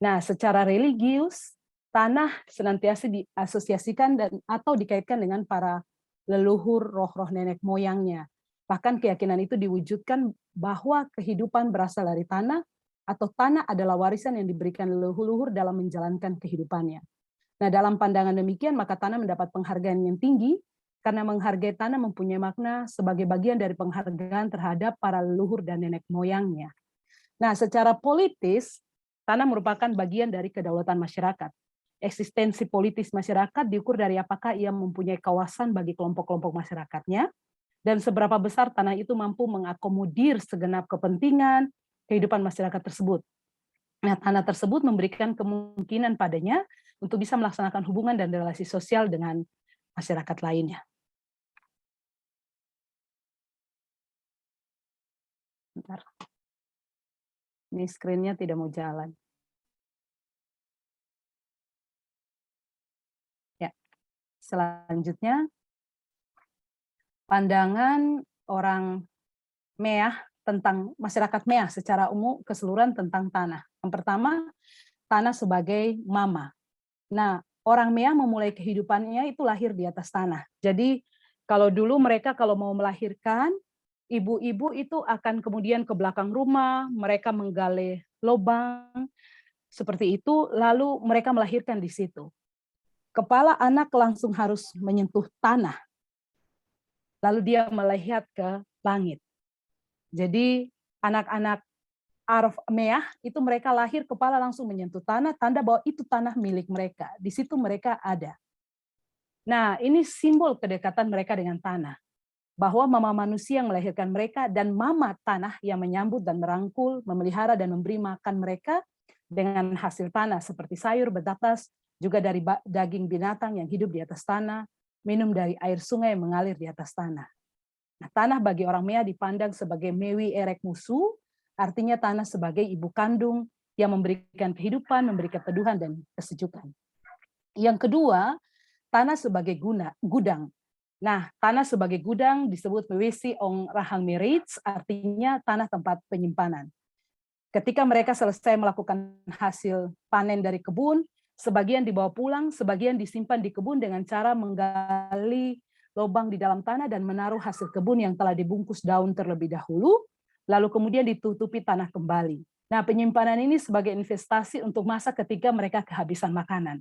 Nah, secara religius, tanah senantiasa diasosiasikan dan atau dikaitkan dengan para leluhur roh-roh nenek moyangnya. Bahkan keyakinan itu diwujudkan bahwa kehidupan berasal dari tanah atau tanah adalah warisan yang diberikan leluhur dalam menjalankan kehidupannya. Nah, dalam pandangan demikian, maka tanah mendapat penghargaan yang tinggi karena menghargai tanah mempunyai makna sebagai bagian dari penghargaan terhadap para leluhur dan nenek moyangnya. Nah, secara politis, tanah merupakan bagian dari kedaulatan masyarakat. Eksistensi politis masyarakat diukur dari apakah ia mempunyai kawasan bagi kelompok-kelompok masyarakatnya, dan seberapa besar tanah itu mampu mengakomodir segenap kepentingan kehidupan masyarakat tersebut. Nah, tanah tersebut memberikan kemungkinan padanya untuk bisa melaksanakan hubungan dan relasi sosial dengan masyarakat lainnya. Bentar. Ini screen-nya tidak mau jalan. Ya, selanjutnya pandangan orang Meah tentang masyarakat Meah secara umum keseluruhan tentang tanah. Yang pertama, tanah sebagai mama. Nah, orang Meah memulai kehidupannya itu lahir di atas tanah. Jadi kalau dulu mereka kalau mau melahirkan, ibu-ibu itu akan kemudian ke belakang rumah, mereka menggali lubang seperti itu, lalu mereka melahirkan di situ. Kepala anak langsung harus menyentuh tanah, lalu dia melihat ke langit. Jadi anak-anak Araf Meah itu mereka lahir kepala langsung menyentuh tanah, tanda bahwa itu tanah milik mereka. Di situ mereka ada. Nah, ini simbol kedekatan mereka dengan tanah. Bahwa mama manusia yang melahirkan mereka dan mama tanah yang menyambut dan merangkul, memelihara dan memberi makan mereka dengan hasil tanah seperti sayur, betatas, juga dari daging binatang yang hidup di atas tanah, minum dari air sungai yang mengalir di atas tanah. Nah, tanah bagi orang Meah dipandang sebagai mewi erek musuh, artinya tanah sebagai ibu kandung yang memberikan kehidupan, memberikan teduhan dan kesejukan. Yang kedua, tanah sebagai gudang. Nah, tanah sebagai gudang disebut Mewisi Ong Rahang Merits, artinya tanah tempat penyimpanan. Ketika mereka selesai melakukan hasil panen dari kebun, sebagian dibawa pulang, sebagian disimpan di kebun dengan cara menggali lubang di dalam tanah dan menaruh hasil kebun yang telah dibungkus daun terlebih dahulu, lalu kemudian ditutupi tanah kembali. Nah, penyimpanan ini sebagai investasi untuk masa ketika mereka kehabisan makanan.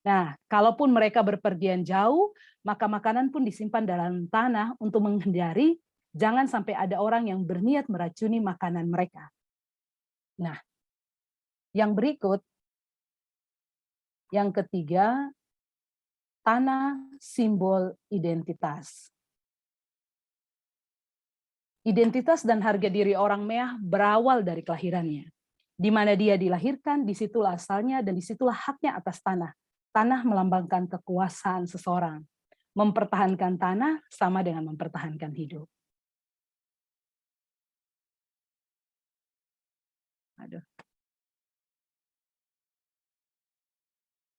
Nah, kalaupun mereka berpergian jauh, maka makanan pun disimpan dalam tanah untuk menghindari jangan sampai ada orang yang berniat meracuni makanan mereka. Nah, yang berikut, yang ketiga, tanah simbol identitas. Identitas dan harga diri orang Meah berawal dari kelahirannya. Di mana dia dilahirkan, disitulah asalnya dan disitulah haknya atas tanah. Tanah melambangkan kekuasaan seseorang. Mempertahankan tanah sama dengan mempertahankan hidup. Aduh.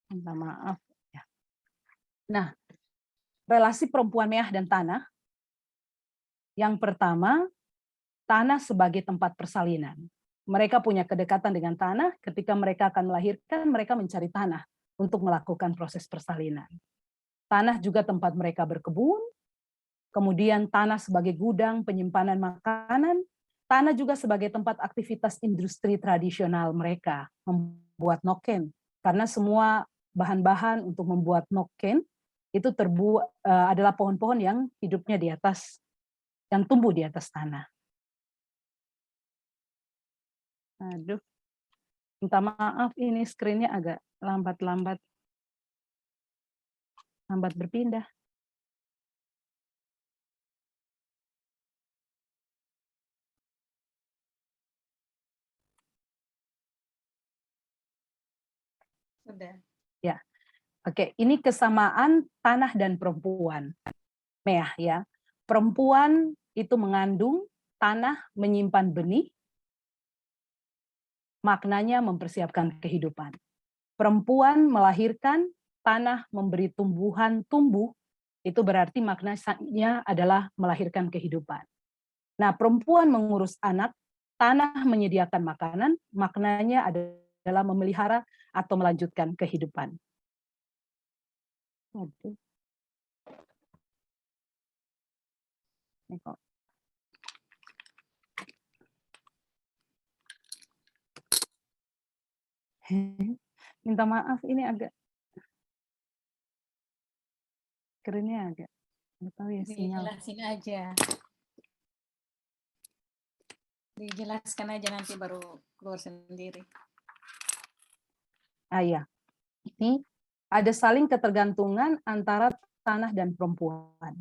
Minta maaf. Nah, relasi perempuan Meah dan tanah. Yang pertama, tanah sebagai tempat persalinan. Mereka punya kedekatan dengan tanah, ketika mereka akan melahirkan, mereka mencari tanah untuk melakukan proses persalinan. Tanah juga tempat mereka berkebun, kemudian tanah sebagai gudang penyimpanan makanan, tanah juga sebagai tempat aktivitas industri tradisional mereka, membuat noken. Karena semua bahan-bahan untuk membuat noken itu adalah pohon-pohon yang hidupnya di atas, yang tumbuh di atas tanah. Aduh, minta maaf ini screen-nya agak lambat berpindah. Sudah. Ya, oke. Ini kesamaan tanah dan perempuan. Meah ya. Perempuan itu mengandung, tanah menyimpan benih, maknanya mempersiapkan kehidupan. Perempuan melahirkan, tanah memberi tumbuhan tumbuh, itu berarti maknanya adalah melahirkan kehidupan. Nah, perempuan mengurus anak, tanah menyediakan makanan, maknanya adalah memelihara atau melanjutkan kehidupan. Minta maaf, ini agak screen-nya agak nggak tahu ya sinyal. Dijelasin aja. Dijelaskan aja nanti baru keluar sendiri. Ya. Ini ada saling ketergantungan antara tanah dan perempuan.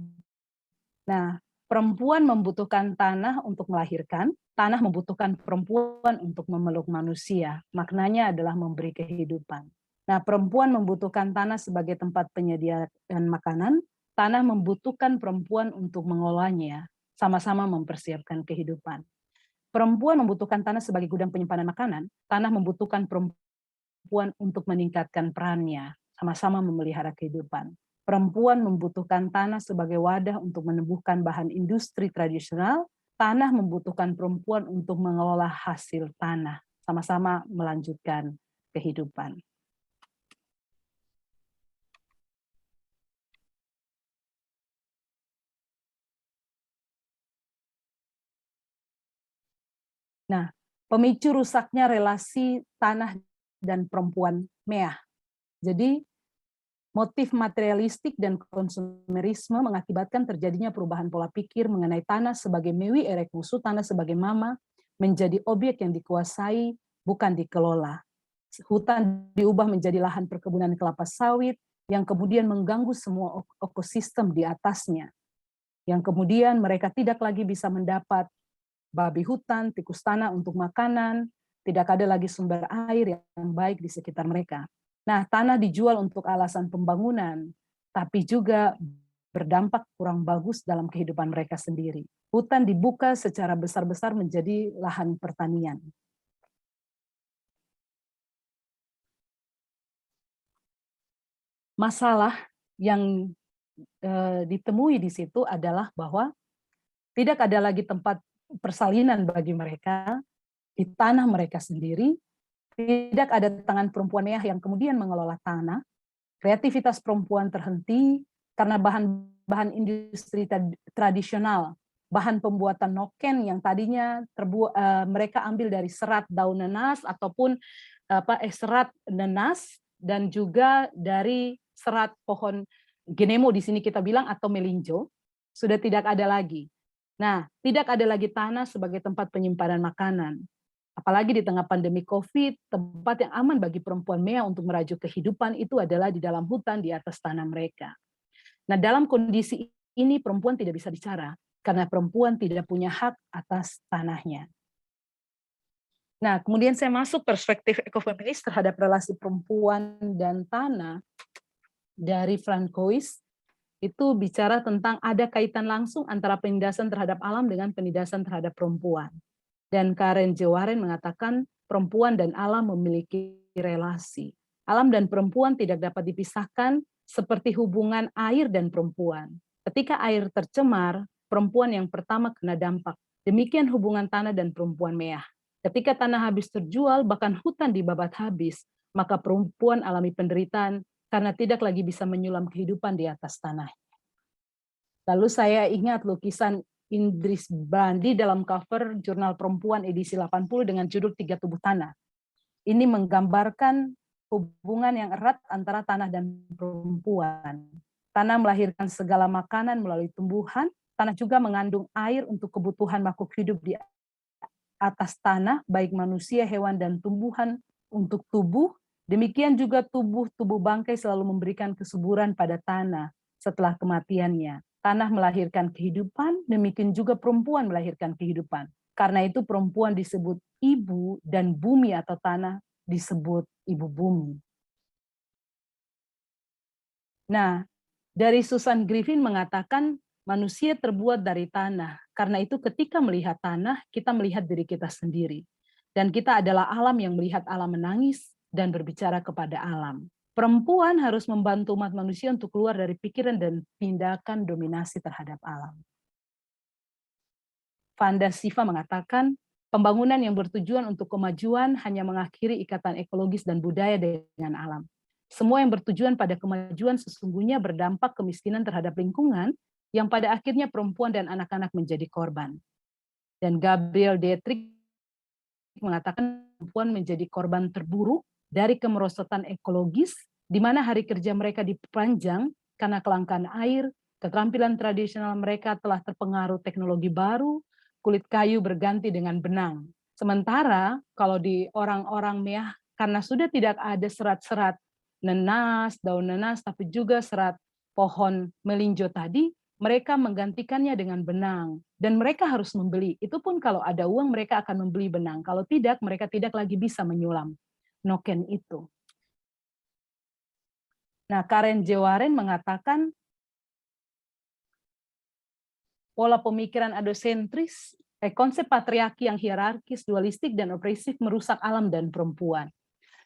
Nah, perempuan membutuhkan tanah untuk melahirkan, tanah membutuhkan perempuan untuk memeluk manusia. Maknanya adalah memberi kehidupan. Nah, perempuan membutuhkan tanah sebagai tempat penyediaan makanan, tanah membutuhkan perempuan untuk mengolahnya, sama-sama mempersiapkan kehidupan. Perempuan membutuhkan tanah sebagai gudang penyimpanan makanan, tanah membutuhkan perempuan untuk meningkatkan perannya, sama-sama memelihara kehidupan. Perempuan membutuhkan tanah sebagai wadah untuk menumbuhkan bahan industri tradisional, tanah membutuhkan perempuan untuk mengelola hasil tanah, sama-sama melanjutkan kehidupan. Nah, pemicu rusaknya relasi tanah dan perempuan Meah. Jadi, motif materialistik dan konsumerisme mengakibatkan terjadinya perubahan pola pikir mengenai tanah sebagai mewi erek musuh, tanah sebagai mama, menjadi objek yang dikuasai, bukan dikelola. Hutan diubah menjadi lahan perkebunan kelapa sawit, yang kemudian mengganggu semua ekosistem di atasnya. Yang kemudian mereka tidak lagi bisa mendapat babi hutan, tikus tanah untuk makanan, tidak ada lagi sumber air yang baik di sekitar mereka. Nah, tanah dijual untuk alasan pembangunan, tapi juga berdampak kurang bagus dalam kehidupan mereka sendiri. Hutan dibuka secara besar-besar menjadi lahan pertanian. Masalah yang ditemui di situ adalah bahwa tidak ada lagi tempat persalinan bagi mereka di tanah mereka sendiri, tidak ada tangan perempuan Meah yang kemudian mengelola tanah, kreativitas perempuan terhenti karena bahan-bahan industri tradisional, bahan pembuatan noken yang tadinya mereka ambil dari serat daun nanas ataupun serat nanas dan juga dari serat pohon genemo di sini kita bilang atau melinjo, sudah tidak ada lagi. Nah, tidak ada lagi tanah sebagai tempat penyimpanan makanan. Apalagi di tengah pandemi COVID, tempat yang aman bagi perempuan Meah untuk merajuk kehidupan itu adalah di dalam hutan di atas tanah mereka. Nah, dalam kondisi ini perempuan tidak bisa bicara, karena perempuan tidak punya hak atas tanahnya. Nah, kemudian saya masuk perspektif ekofeminis terhadap relasi perempuan dan tanah dari Francois. Itu bicara tentang ada kaitan langsung antara penindasan terhadap alam dengan penindasan terhadap perempuan. Dan Karen J. Warren mengatakan perempuan dan alam memiliki relasi. Alam dan perempuan tidak dapat dipisahkan seperti hubungan air dan perempuan. Ketika air tercemar, perempuan yang pertama kena dampak. Demikian hubungan tanah dan perempuan Meah. Ketika tanah habis terjual, bahkan hutan dibabat habis, maka perempuan alami penderitaan karena tidak lagi bisa menyulam kehidupan di atas tanah. Lalu saya ingat lukisan Indris Bandi dalam cover jurnal perempuan edisi 80 dengan judul Tiga Tubuh Tanah. Ini menggambarkan hubungan yang erat antara tanah dan perempuan. Tanah melahirkan segala makanan melalui tumbuhan, tanah juga mengandung air untuk kebutuhan makhluk hidup di atas tanah, baik manusia, hewan, dan tumbuhan untuk tubuh. Demikian juga tubuh bangkai selalu memberikan kesuburan pada tanah setelah kematiannya. Tanah melahirkan kehidupan, demikian juga perempuan melahirkan kehidupan. Karena itu perempuan disebut ibu dan bumi atau tanah disebut ibu bumi. Nah, dari Susan Griffin mengatakan manusia terbuat dari tanah. Karena itu ketika melihat tanah, kita melihat diri kita sendiri. Dan kita adalah alam yang melihat alam menangis dan berbicara kepada alam. Perempuan harus membantu umat manusia untuk keluar dari pikiran dan tindakan dominasi terhadap alam. Vanda Siva mengatakan, pembangunan yang bertujuan untuk kemajuan hanya mengakhiri ikatan ekologis dan budaya dengan alam. Semua yang bertujuan pada kemajuan sesungguhnya berdampak kemiskinan terhadap lingkungan yang pada akhirnya perempuan dan anak-anak menjadi korban. Dan Gabriel Dietrich mengatakan perempuan menjadi korban terburuk dari kemerosotan ekologis, di mana hari kerja mereka diperpanjang karena kelangkaan air, keterampilan tradisional mereka telah terpengaruh teknologi baru, kulit kayu berganti dengan benang. Sementara kalau di orang-orang Meah, karena sudah tidak ada serat-serat nanas, daun nanas, tapi juga serat pohon melinjo tadi, mereka menggantikannya dengan benang. Dan mereka harus membeli. Itu pun kalau ada uang mereka akan membeli benang. Kalau tidak, mereka tidak lagi bisa menyulam noken itu. Nah, Karen J. Warren mengatakan pola pemikiran adosentris, konsep patriarki yang hierarkis, dualistik, dan opresif merusak alam dan perempuan.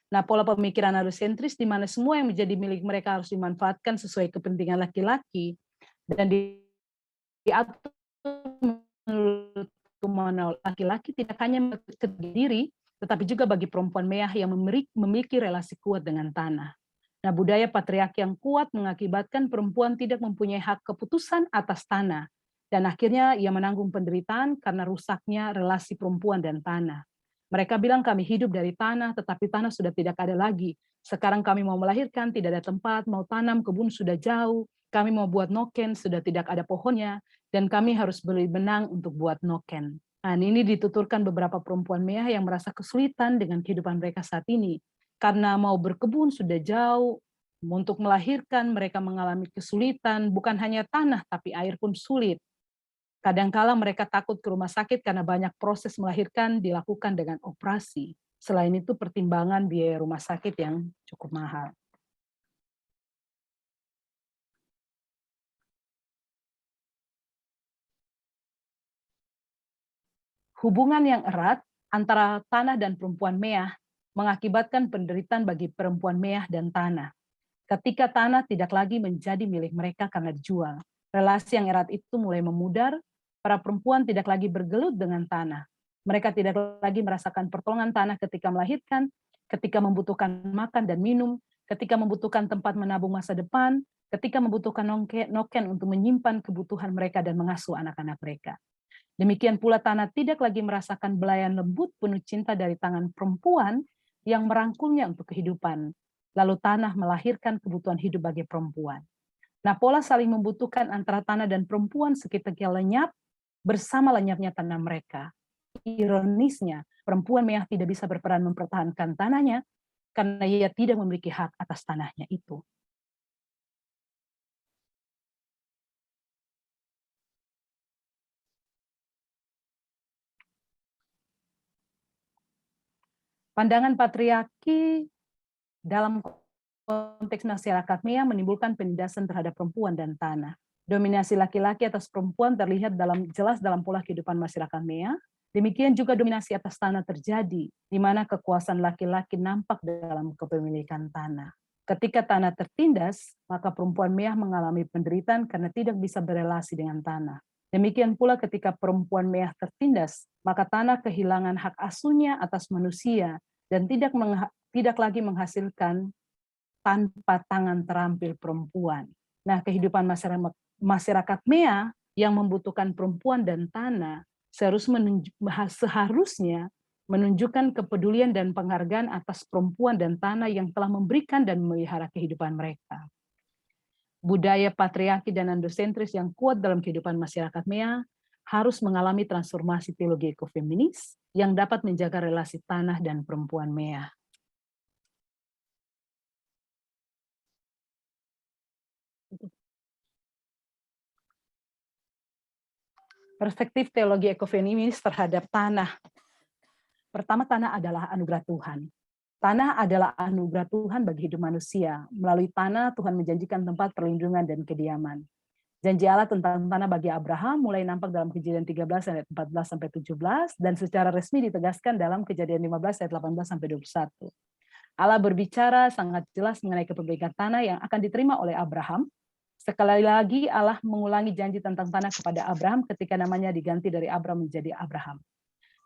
Nah, pola pemikiran adosentris di mana semua yang menjadi milik mereka harus dimanfaatkan sesuai kepentingan laki-laki dan diatur menurut kemauan laki-laki tidak hanya ke diri, tetapi juga bagi perempuan meah yang memiliki relasi kuat dengan tanah. Nah, budaya patriarki yang kuat mengakibatkan perempuan tidak mempunyai hak keputusan atas tanah, dan akhirnya ia menanggung penderitaan karena rusaknya relasi perempuan dan tanah. Mereka bilang kami hidup dari tanah, tetapi tanah sudah tidak ada lagi. Sekarang kami mau melahirkan, tidak ada tempat, mau tanam, kebun sudah jauh, kami mau buat noken, sudah tidak ada pohonnya, dan kami harus beli benang untuk buat noken. Nah, ini dituturkan beberapa perempuan meah yang merasa kesulitan dengan kehidupan mereka saat ini. Karena mau berkebun sudah jauh, untuk melahirkan mereka mengalami kesulitan, bukan hanya tanah, tapi air pun sulit. Kadangkala mereka takut ke rumah sakit karena banyak proses melahirkan dilakukan dengan operasi. Selain itu pertimbangan biaya rumah sakit yang cukup mahal. Hubungan yang erat antara tanah dan perempuan meah mengakibatkan penderitaan bagi perempuan meah dan tanah. Ketika tanah tidak lagi menjadi milik mereka karena dijual, relasi yang erat itu mulai memudar. Para perempuan tidak lagi bergelut dengan tanah. Mereka tidak lagi merasakan pertolongan tanah ketika melahirkan, ketika membutuhkan makan dan minum, ketika membutuhkan tempat menabung masa depan, ketika membutuhkan noken untuk menyimpan kebutuhan mereka dan mengasuh anak-anak mereka. Demikian pula tanah tidak lagi merasakan belayan lembut penuh cinta dari tangan perempuan yang merangkulnya untuk kehidupan. Lalu tanah melahirkan kebutuhan hidup bagi perempuan. Nah, pola saling membutuhkan antara tanah dan perempuan seketika lenyap bersama lenyapnya tanah mereka. Ironisnya, perempuan meah tidak bisa berperan mempertahankan tanahnya karena ia tidak memiliki hak atas tanahnya itu. Pandangan patriarki dalam konteks masyarakat meah menimbulkan penindasan terhadap perempuan dan tanah. Dominasi laki-laki atas perempuan terlihat jelas dalam pola kehidupan masyarakat meah. Demikian juga dominasi atas tanah terjadi, di mana kekuasaan laki-laki nampak dalam kepemilikan tanah. Ketika tanah tertindas, maka perempuan meah mengalami penderitaan karena tidak bisa berelasi dengan tanah. Demikian pula ketika perempuan meah tertindas, maka tanah kehilangan hak asuhnya atas manusia dan tidak lagi menghasilkan tanpa tangan terampil perempuan. Nah, kehidupan masyarakat meah yang membutuhkan perempuan dan tanah seharusnya menunjukkan kepedulian dan penghargaan atas perempuan dan tanah yang telah memberikan dan memelihara kehidupan mereka. Budaya patriarki dan androsentris yang kuat dalam kehidupan masyarakat meah harus mengalami transformasi teologi ekofeminis yang dapat menjaga relasi tanah dan perempuan meah. Perspektif teologi ekofeminis terhadap tanah. Pertama, tanah adalah anugerah Tuhan. Tanah adalah anugerah Tuhan bagi hidup manusia. Melalui tanah, Tuhan menjanjikan tempat perlindungan dan kediaman. Janji Allah tentang tanah bagi Abraham mulai nampak dalam Kejadian 13 ayat 14-17 dan secara resmi ditegaskan dalam Kejadian 15 ayat 18-21. Allah berbicara sangat jelas mengenai kepemilikan tanah yang akan diterima oleh Abraham. Sekali lagi Allah mengulangi janji tentang tanah kepada Abraham ketika namanya diganti dari Abram menjadi Abraham.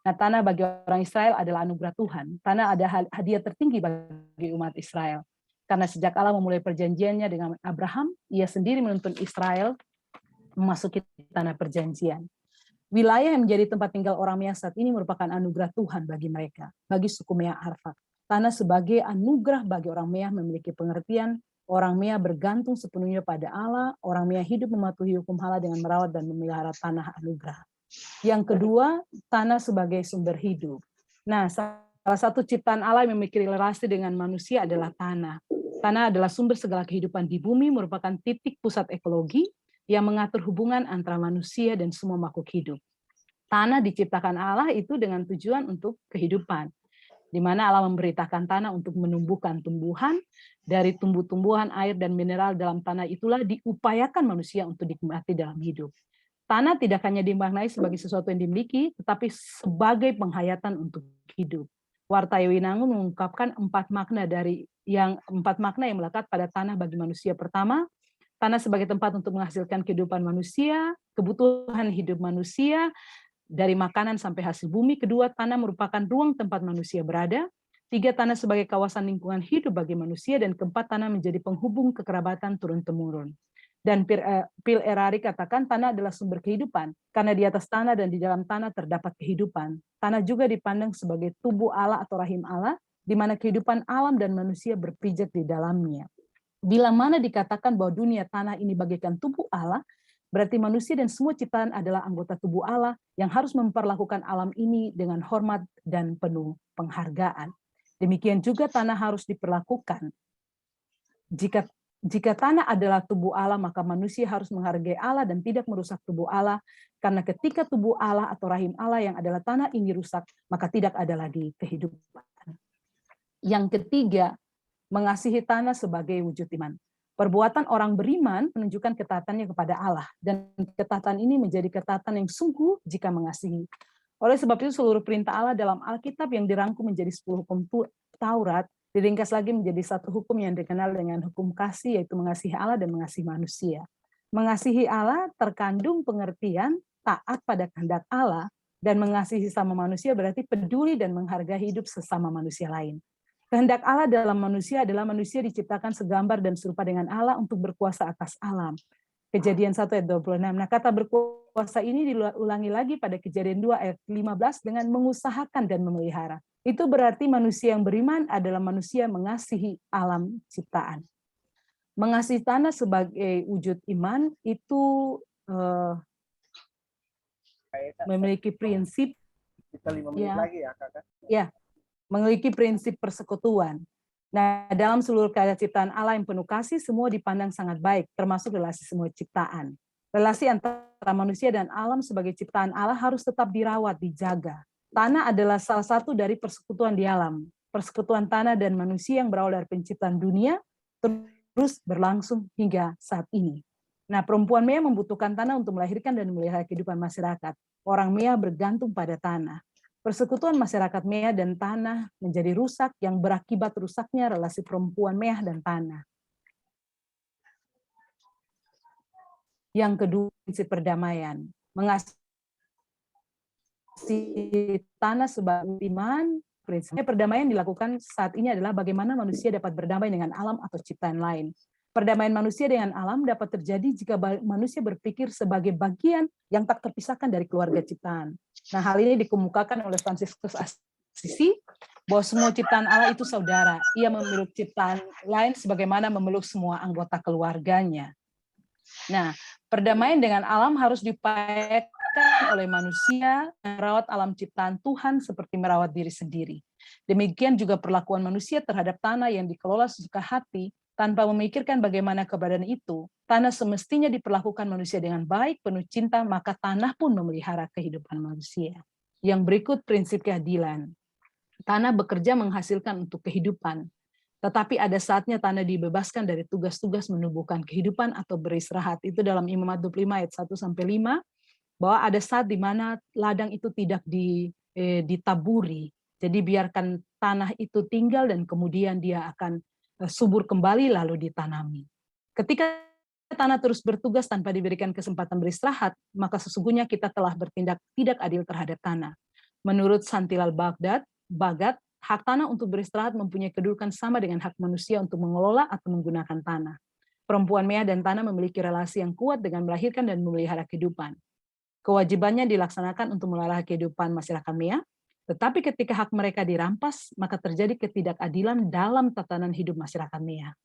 Nah, tanah bagi orang Israel adalah anugerah Tuhan. Tanah ada hadiah tertinggi bagi umat Israel. Karena sejak Allah memulai perjanjiannya dengan Abraham, ia sendiri menuntun Israel memasuki tanah perjanjian. Wilayah yang menjadi tempat tinggal orang meah saat ini merupakan anugerah Tuhan bagi mereka, bagi suku meah Arfak. Tanah sebagai anugerah bagi orang meah memiliki pengertian. Orang meah bergantung sepenuhnya pada Allah, orang meah hidup mematuhi hukum Allah dengan merawat dan memelihara tanah anugerah. Yang kedua, tanah sebagai sumber hidup. Nah, salah satu ciptaan Allah yang memiliki relasi dengan manusia adalah tanah. Tanah adalah sumber segala kehidupan di bumi, merupakan titik pusat ekologi, yang mengatur hubungan antara manusia dan semua makhluk hidup. Tanah diciptakan Allah itu dengan tujuan untuk kehidupan, di mana Allah memberitakan tanah untuk menumbuhkan tumbuhan. Dari tumbuh-tumbuhan, air, dan mineral dalam tanah itulah diupayakan manusia untuk dinikmati dalam hidup. Tanah tidak hanya dimaknai sebagai sesuatu yang dimiliki, tetapi sebagai penghayatan untuk hidup. Wartayawinangun mengungkapkan empat makna yang melekat pada tanah bagi manusia. Pertama, tanah sebagai tempat untuk menghasilkan kehidupan manusia, kebutuhan hidup manusia, dari makanan sampai hasil bumi. Kedua, tanah merupakan ruang tempat manusia berada. Tiga, tanah sebagai kawasan lingkungan hidup bagi manusia. Dan keempat, tanah menjadi penghubung kekerabatan turun-temurun. Dan Phil Erari katakan tanah adalah sumber kehidupan, karena di atas tanah dan di dalam tanah terdapat kehidupan. Tanah juga dipandang sebagai tubuh Allah atau rahim Allah, di mana kehidupan alam dan manusia berpijak di dalamnya. Bila mana dikatakan bahwa dunia tanah ini bagaikan tubuh Allah, berarti manusia dan semua ciptaan adalah anggota tubuh Allah yang harus memperlakukan alam ini dengan hormat dan penuh penghargaan. Demikian juga tanah harus diperlakukan. Jika tanah adalah tubuh Allah, maka manusia harus menghargai Allah dan tidak merusak tubuh Allah, karena ketika tubuh Allah atau rahim Allah yang adalah tanah ini rusak, maka tidak ada lagi kehidupan. Yang ketiga, mengasihi tanah sebagai wujud iman. Perbuatan orang beriman menunjukkan ketaatannya kepada Allah, dan ketaatan ini menjadi ketaatan yang sungguh jika mengasihi. Oleh sebab itu seluruh perintah Allah dalam Alkitab yang dirangkum menjadi 10 hukum Taurat, diringkas lagi menjadi satu hukum yang dikenal dengan hukum kasih, yaitu mengasihi Allah dan mengasihi manusia. Mengasihi Allah terkandung pengertian taat pada kehendak Allah, dan mengasihi sama manusia berarti peduli dan menghargai hidup sesama manusia lain. Kehendak Allah dalam manusia adalah manusia diciptakan segambar dan serupa dengan Allah untuk berkuasa atas alam. Kejadian 1 ayat 26. Nah, kata berkuasa ini diulangi lagi pada Kejadian 2 ayat 15 dengan mengusahakan dan memelihara. Itu berarti manusia yang beriman adalah manusia yang mengasihi alam ciptaan. Mengasihi tanah sebagai wujud iman itu memiliki prinsip. Kita 5 menit lagi ya, Kakak. Ya. Memiliki prinsip persekutuan. Nah, dalam seluruh karya ciptaan Allah yang penuh kasih, semua dipandang sangat baik, termasuk relasi semua ciptaan. Relasi antara manusia dan alam sebagai ciptaan Allah harus tetap dirawat, dijaga. Tanah adalah salah satu dari persekutuan di alam. Persekutuan tanah dan manusia yang berawal dari penciptaan dunia terus berlangsung hingga saat ini. Nah, perempuan Mea membutuhkan tanah untuk melahirkan dan memelihara kehidupan masyarakat. Orang Mea bergantung pada tanah. Persekutuan masyarakat Mea dan tanah menjadi rusak yang berakibat rusaknya relasi perempuan Mea dan tanah. Yang kedua, prinsip perdamaian. Mengasihi tanah sebagai iman. Prinsipnya perdamaian dilakukan saat ini adalah bagaimana manusia dapat berdamai dengan alam atau ciptaan lain. Perdamaian manusia dengan alam dapat terjadi jika manusia berpikir sebagai bagian yang tak terpisahkan dari keluarga ciptaan. Nah, hal ini dikemukakan oleh Fransiskus Assisi bahwa semua ciptaan Allah itu saudara. Ia memeluk ciptaan lain sebagaimana memeluk semua anggota keluarganya. Nah, perdamaian dengan alam harus diupayakan oleh manusia merawat alam ciptaan Tuhan seperti merawat diri sendiri. Demikian juga perlakuan manusia terhadap tanah yang dikelola sesuka hati tanpa memikirkan bagaimana keberadaan itu. Tanah semestinya diperlakukan manusia dengan baik, penuh cinta, maka tanah pun memelihara kehidupan manusia. Yang berikut prinsip keadilan. Tanah bekerja menghasilkan untuk kehidupan, tetapi ada saatnya tanah dibebaskan dari tugas-tugas menumbuhkan kehidupan atau beristirahat. Itu dalam Imamat 25 ayat 1-5, bahwa ada saat di mana ladang itu tidak ditaburi. Jadi biarkan tanah itu tinggal dan kemudian dia akan subur kembali lalu ditanami. Ketika tanah terus bertugas tanpa diberikan kesempatan beristirahat, maka sesungguhnya kita telah bertindak tidak adil terhadap tanah. Menurut Santilal Bhagat, hak tanah untuk beristirahat mempunyai kedudukan sama dengan hak manusia untuk mengelola atau menggunakan tanah. Perempuan Mea dan tanah memiliki relasi yang kuat dengan melahirkan dan memelihara kehidupan. Kewajibannya dilaksanakan untuk memelihara kehidupan masyarakat Mea, tetapi ketika hak mereka dirampas, maka terjadi ketidakadilan dalam tatanan hidup masyarakat Mea.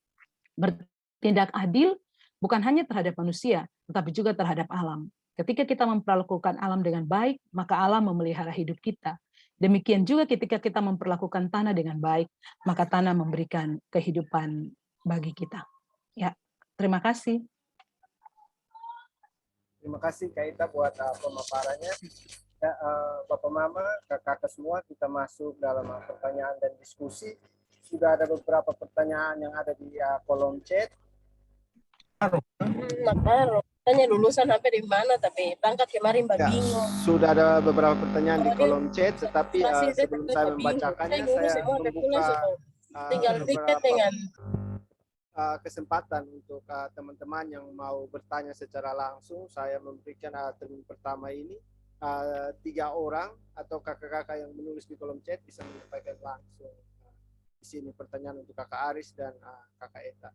Bertindak adil bukan hanya terhadap manusia, tetapi juga terhadap alam. Ketika kita memperlakukan alam dengan baik, maka alam memelihara hidup kita. Demikian juga ketika kita memperlakukan tanah dengan baik, maka tanah memberikan kehidupan bagi kita. Ya, terima kasih. Terima kasih Kak Ita buat pemaparannya. Ya, Bapak Mama, kakak semua, kita masuk dalam pertanyaan dan diskusi. Sudah ada beberapa pertanyaan yang ada di kolom chat. Makanya tanya lulusan sampai di mana, tapi berangkat kemarin Ya, bingung. sudah ada beberapa pertanyaan di kolom chat, tetapi sebelum saya membacakannya, saya membuka tinggal tiket dengan kesempatan untuk teman-teman yang mau bertanya secara langsung. Saya memberikan termin pertama ini 3 orang atau kakak-kakak yang menulis di kolom chat bisa menyampaikan langsung di sini pertanyaan untuk Kakak Aris dan Kakak Eta.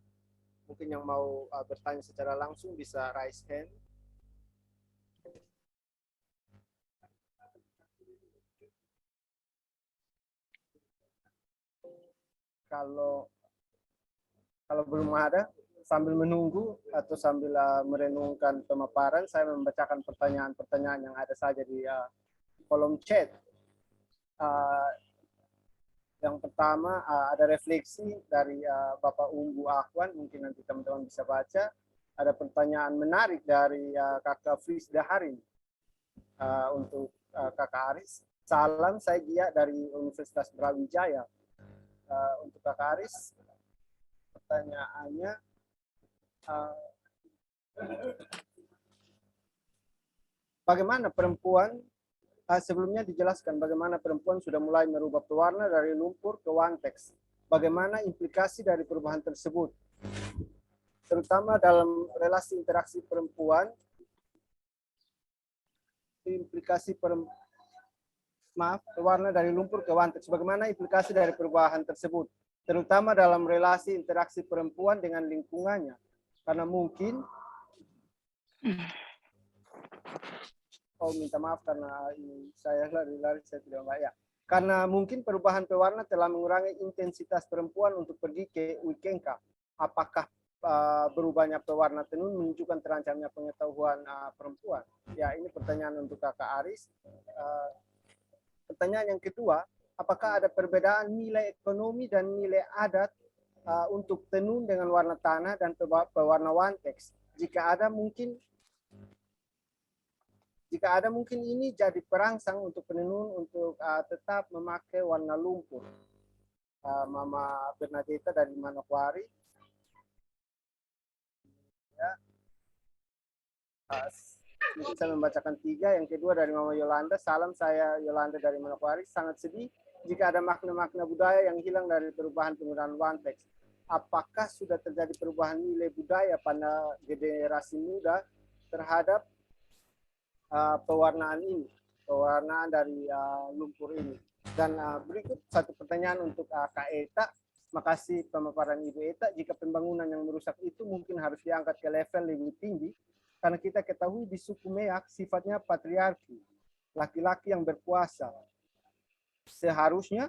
Mungkin yang mau bertanya secara langsung bisa raise hand. Kalau belum ada, sambil menunggu atau sambil merenungkan pemaparan, saya membacakan pertanyaan-pertanyaan yang ada saja di kolom chat. Yang pertama ada refleksi dari Bapak Umbu Akwan, mungkin nanti teman-teman bisa baca. Ada pertanyaan menarik dari Kakak Fris Daharin untuk Kakak Aris. Salam, saya Gia dari Universitas Brawijaya. Untuk Kakak Aris, pertanyaannya, bagaimana perempuan, sebelumnya dijelaskan bagaimana perempuan sudah mulai merubah pewarna dari lumpur ke Wantex. Bagaimana implikasi dari perubahan tersebut, terutama dalam relasi interaksi perempuan, pewarna dari lumpur ke Wantex. Bagaimana implikasi dari perubahan tersebut, terutama dalam relasi interaksi perempuan dengan lingkungannya, karena mungkin minta maaf karena saya lari-lari, saya tidak ya. Karena mungkin perubahan pewarna telah mengurangi intensitas perempuan untuk pergi ke weekend camp. Apakah berubahnya pewarna tenun menunjukkan terancamnya pengetahuan perempuan? Ya, ini pertanyaan untuk Kakak Aris. Pertanyaan yang kedua, apakah ada perbedaan nilai ekonomi dan nilai adat untuk tenun dengan warna tanah dan pewarna Wantex? Jika ada mungkin ini jadi perangsang untuk penenun untuk tetap memakai warna lumpur. Mama Bernadetta dari Manokwari. Ya. Saya membacakan 3. Yang kedua dari Mama Yolanda. Salam, saya Yolanda dari Manokwari. Sangat sedih jika ada makna-makna budaya yang hilang dari perubahan penggunaan Wantex. Apakah sudah terjadi perubahan nilai budaya pada generasi muda terhadap pewarnaan dari lumpur ini? Dan berikut satu pertanyaan untuk Kak Eta. Makasih pemaparan Ibu Eta. Jika pembangunan yang merusak itu mungkin harus diangkat ke level lebih tinggi, karena kita ketahui di suku Meak sifatnya patriarki, laki-laki yang berkuasa. Seharusnya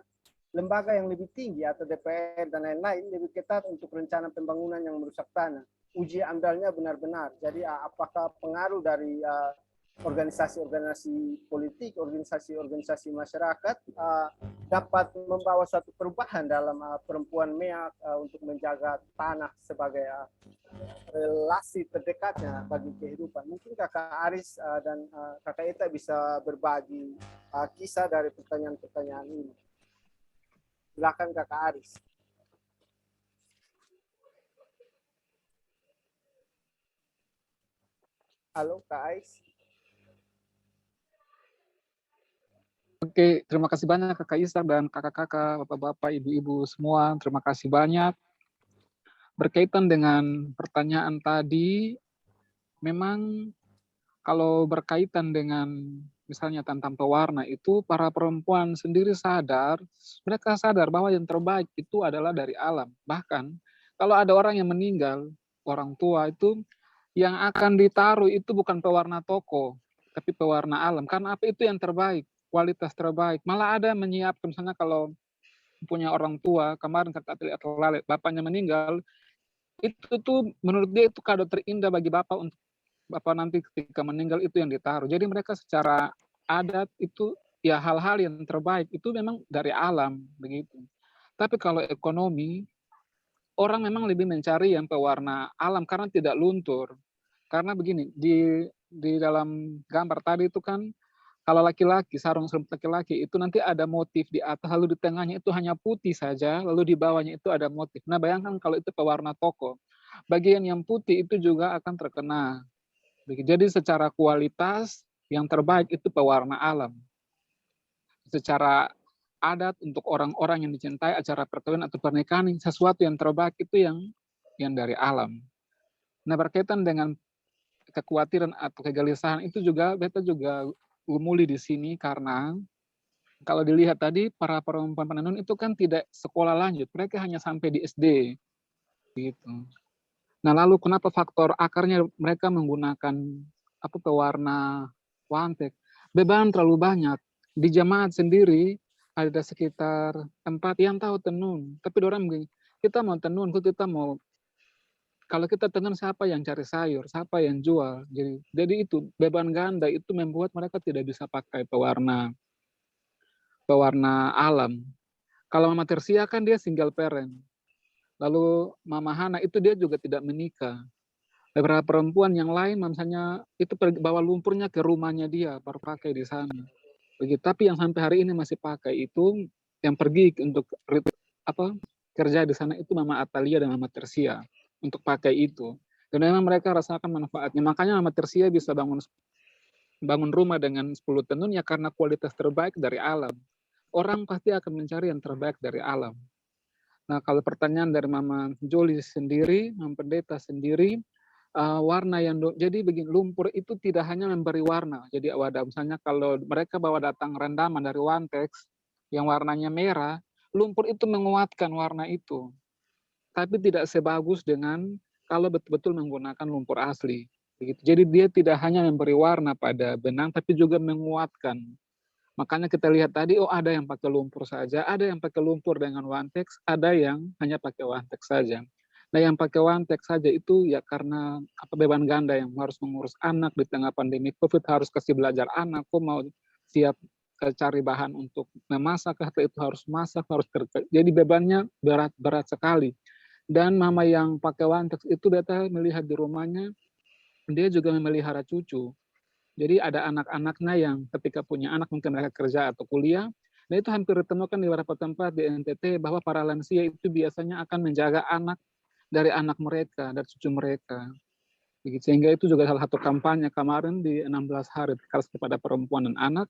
lembaga yang lebih tinggi atau DPR dan lain-lain lebih ketat untuk rencana pembangunan yang merusak tanah. Uji amdalnya benar-benar. Jadi apakah pengaruh dari organisasi-organisasi politik, organisasi-organisasi masyarakat dapat membawa suatu perubahan dalam perempuan Meak untuk menjaga tanah sebagai relasi terdekatnya bagi kehidupan. Mungkin Kakak Aris dan Kakak Eta bisa berbagi kisah dari pertanyaan-pertanyaan ini. Silakan Kakak Aris. Halo Kak Aris. Oke, terima kasih banyak Kakak Ishak dan kakak-kakak, bapak-bapak, ibu-ibu semua. Terima kasih banyak. Berkaitan dengan pertanyaan tadi, memang kalau berkaitan dengan misalnya tentang pewarna itu, para perempuan sendiri mereka sadar bahwa yang terbaik itu adalah dari alam. Bahkan kalau ada orang yang meninggal, orang tua itu, yang akan ditaruh itu bukan pewarna toko, tapi pewarna alam. Karena apa? Itu yang terbaik, kualitas terbaik. Malah ada menyiapkan, misalnya kalau punya orang tua, kemarin Kakak lihat bapaknya meninggal, itu tuh menurut dia itu kado terindah bagi bapak, untuk bapak nanti ketika meninggal itu yang ditaruh. Jadi mereka secara adat itu ya hal-hal yang terbaik itu memang dari alam begitu. Tapi kalau ekonomi, orang memang lebih mencari yang pewarna alam karena tidak luntur. Karena begini, di di dalam gambar tadi itu kan, kalau laki-laki, sarung selimut laki-laki itu nanti ada motif di atas, lalu di tengahnya itu hanya putih saja, lalu di bawahnya itu ada motif. Nah, bayangkan kalau itu pewarna toko, bagian yang putih itu juga akan terkena. Jadi secara kualitas yang terbaik itu pewarna alam. Secara adat untuk orang-orang yang dicintai acara perkawinan atau pernikahan, sesuatu yang terbaik itu yang dari alam. Nah, berkaitan dengan kekhawatiran atau kegelisahan itu juga beta juga gumuli di sini karena kalau dilihat tadi para perempuan penenun itu kan tidak sekolah lanjut, mereka hanya sampai di SD gitu. Nah, lalu kenapa faktor akarnya mereka menggunakan pewarna wantek? Beban terlalu banyak. Di jemaat sendiri ada sekitar 4 yang tahu tenun, tapi orang begini, kita mau tenun, kita mau kalau kita tenun siapa yang cari sayur, siapa yang jual. Jadi itu beban ganda itu membuat mereka tidak bisa pakai pewarna alam. Kalau Mama Tersia kan dia single parent. Lalu Mama Hana itu dia juga tidak menikah. Beberapa perempuan yang lain misalnya itu bawa lumpurnya ke rumahnya dia, baru pakai di sana. Begitu. Tapi yang sampai hari ini masih pakai itu yang pergi untuk kerja di sana itu Mama Atalia dan Mama Tersia untuk pakai itu. Dan memang mereka rasakan manfaatnya. Makanya Mama Tersia bisa bangun rumah dengan 10 tenun ya karena kualitas terbaik dari alam. Orang pasti akan mencari yang terbaik dari alam. Nah, kalau pertanyaan dari Mama Joli sendiri, Mama Pendeta sendiri, warna yang jadi begini, lumpur itu tidak hanya memberi warna. Jadi wadah misalnya kalau mereka bawa datang rendaman dari Wantex yang warnanya merah, lumpur itu menguatkan warna itu. Tapi tidak sebagus dengan kalau betul-betul menggunakan lumpur asli. Begitu. Jadi dia tidak hanya memberi warna pada benang, tapi juga menguatkan. Makanya kita lihat tadi, ada yang pakai lumpur saja, ada yang pakai lumpur dengan Wantex, ada yang hanya pakai Wantex saja. Nah, yang pakai Wantex saja itu ya karena beban ganda yang harus mengurus anak di tengah pandemi COVID, harus kasih belajar anak, kok mau siap cari bahan untuk memasak, atau itu harus masak, harus kerja. Jadi bebannya berat sekali. Dan mama yang pakai Wantex itu beta melihat di rumahnya, dia juga memelihara cucu. Jadi ada anak-anaknya yang ketika punya anak mungkin mereka kerja atau kuliah, dan itu hampir ditemukan di beberapa tempat di NTT bahwa para lansia itu biasanya akan menjaga anak dari anak mereka, dari cucu mereka. Begitu. Sehingga itu juga salah satu kampanye kemarin di 16 hari keras kepada perempuan dan anak,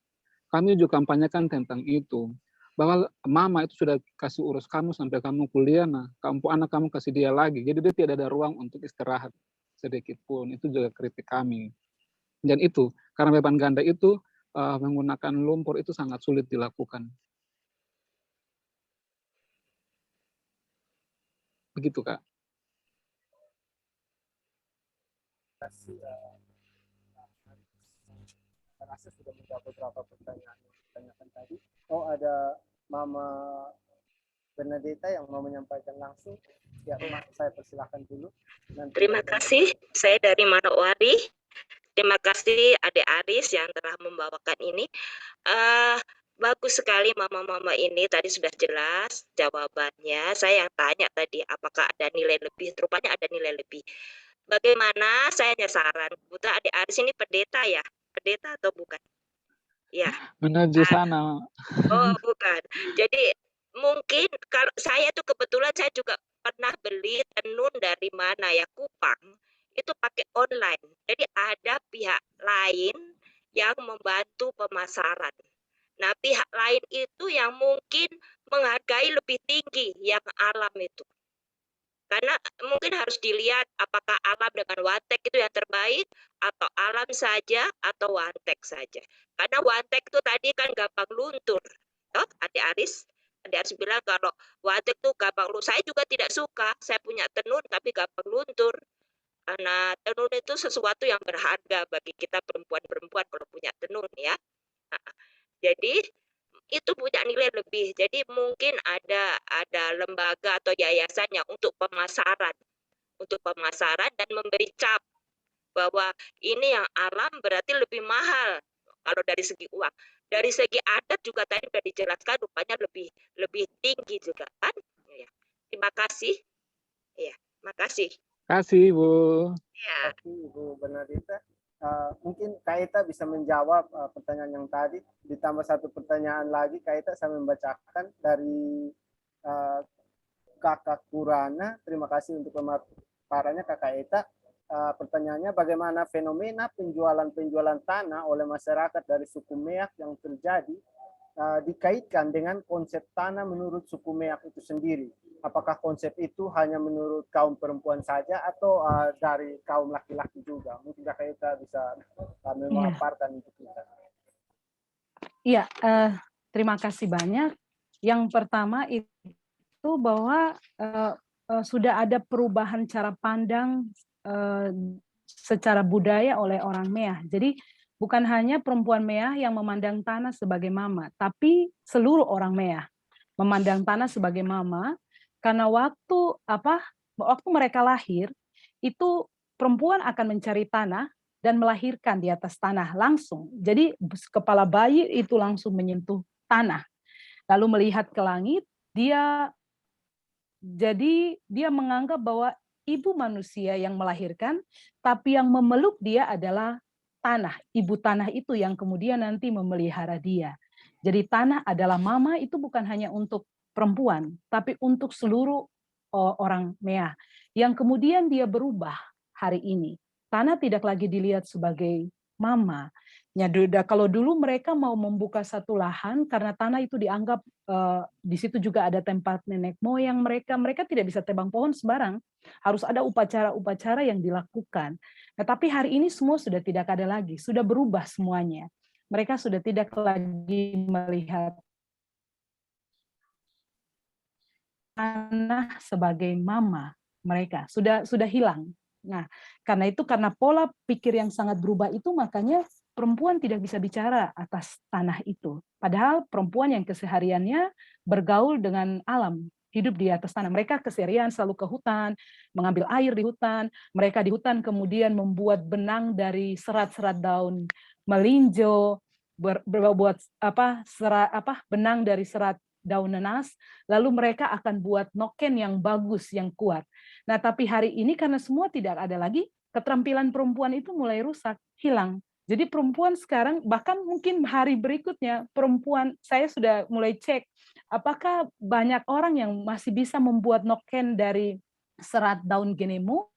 kami juga kampanyekan tentang itu. Bahwa mama itu sudah kasih urus kamu sampai kamu kuliah, nah anak kamu kasih dia lagi. Jadi dia tidak ada ruang untuk istirahat sedikit pun. Itu juga kritik kami. Dan itu, karena beban ganda itu, menggunakan lumpur itu sangat sulit dilakukan. Begitu, Kak. Saya rasa sudah menjawab beberapa pertanyaan yang ditanyakan tadi. Ada Mama Bernadetta yang mau menyampaikan langsung. Ya, saya persilahkan dulu. Terima kasih, saya dari Manowari. Terima kasih Adik Aris yang telah membawakan ini. Bagus sekali mama-mama ini, tadi sudah jelas jawabannya. Saya yang tanya tadi apakah ada nilai lebih, rupanya ada nilai lebih. Bagaimana, saya hanya saran, Buta Adik Aris ini pendeta ya? Pendeta atau bukan? Ya. Menuju sana. Oh, bukan. Jadi mungkin kalau saya tuh kebetulan saya juga pernah beli tenun dari mana ya, Kupang. Itu pakai online. Jadi ada pihak lain yang membantu pemasaran. Nah, pihak lain itu yang mungkin menghargai lebih tinggi yang alam itu. Karena mungkin harus dilihat apakah alam dengan Wantek itu yang terbaik, atau alam saja, atau Wantek saja. Karena Wantek itu tadi kan gampang luntur. Adik Aris bilang kalau Wantek itu gampang luntur. Saya juga tidak suka, saya punya tenun tapi gampang luntur. Karena tenun itu sesuatu yang berharga bagi kita perempuan-perempuan kalau punya tenun ya. Nah, jadi itu punya nilai lebih. Jadi mungkin ada lembaga atau yayasan yang untuk pemasaran dan memberi cap bahwa ini yang alam berarti lebih mahal kalau dari segi uang. Dari segi adat juga tadi sudah dijelaskan rupanya lebih tinggi juga kan. Ya. Terima kasih. Ya, makasih. Kasih, Bu. Ya. Ibu Bernadetta. mungkin Kak Eta bisa menjawab pertanyaan yang tadi, ditambah satu pertanyaan lagi. Kak Eta, saya membacakan dari Kakak Kurana. Terima kasih untuk pemaparannya Kakak Eta. Pertanyaannya, bagaimana fenomena penjualan tanah oleh masyarakat dari suku Meak yang terjadi dikaitkan dengan konsep tanah menurut suku Meak itu sendiri? Apakah konsep itu hanya menurut kaum perempuan saja atau dari kaum laki-laki juga? Mungkin Kakak Eta bisa memaparkan untuk kita. Iya, terima kasih banyak. Yang pertama itu bahwa sudah ada perubahan cara pandang secara budaya oleh orang Meah. Jadi bukan hanya perempuan Meah yang memandang tanah sebagai mama, tapi seluruh orang Meah memandang tanah sebagai mama, karena waktu mereka lahir itu perempuan akan mencari tanah dan melahirkan di atas tanah langsung. Jadi kepala bayi itu langsung menyentuh tanah. Lalu melihat ke langit, dia menganggap bahwa ibu manusia yang melahirkan, tapi yang memeluk dia adalah tanah. Ibu tanah itu yang kemudian nanti memelihara dia. Jadi tanah adalah mama itu bukan hanya untuk perempuan, tapi untuk seluruh orang Meah. Yang kemudian dia berubah hari ini. Tanah tidak lagi dilihat sebagai mama. Kalau dulu mereka mau membuka satu lahan karena tanah itu dianggap di situ juga ada tempat nenek moyang mereka tidak bisa tebang pohon sembarang, harus ada upacara-upacara yang dilakukan. Nah, tapi hari ini semua sudah tidak ada lagi, sudah berubah semuanya. Mereka sudah tidak lagi melihat tanah sebagai mama mereka, sudah hilang. Nah, karena pola pikir yang sangat berubah itu, makanya perempuan tidak bisa bicara atas tanah itu. Padahal perempuan yang kesehariannya bergaul dengan alam, hidup di atas tanah. Mereka keseharian selalu ke hutan, mengambil air di hutan. Mereka di hutan kemudian membuat benang dari serat-serat daun melinjo, berbuat benang dari serat daun nanas, lalu mereka akan buat noken yang bagus, yang kuat. Nah, tapi hari ini karena semua tidak ada lagi, keterampilan perempuan itu mulai rusak, hilang. Jadi perempuan sekarang, bahkan mungkin hari berikutnya, perempuan, saya sudah mulai cek, apakah banyak orang yang masih bisa membuat noken dari serat daun genemu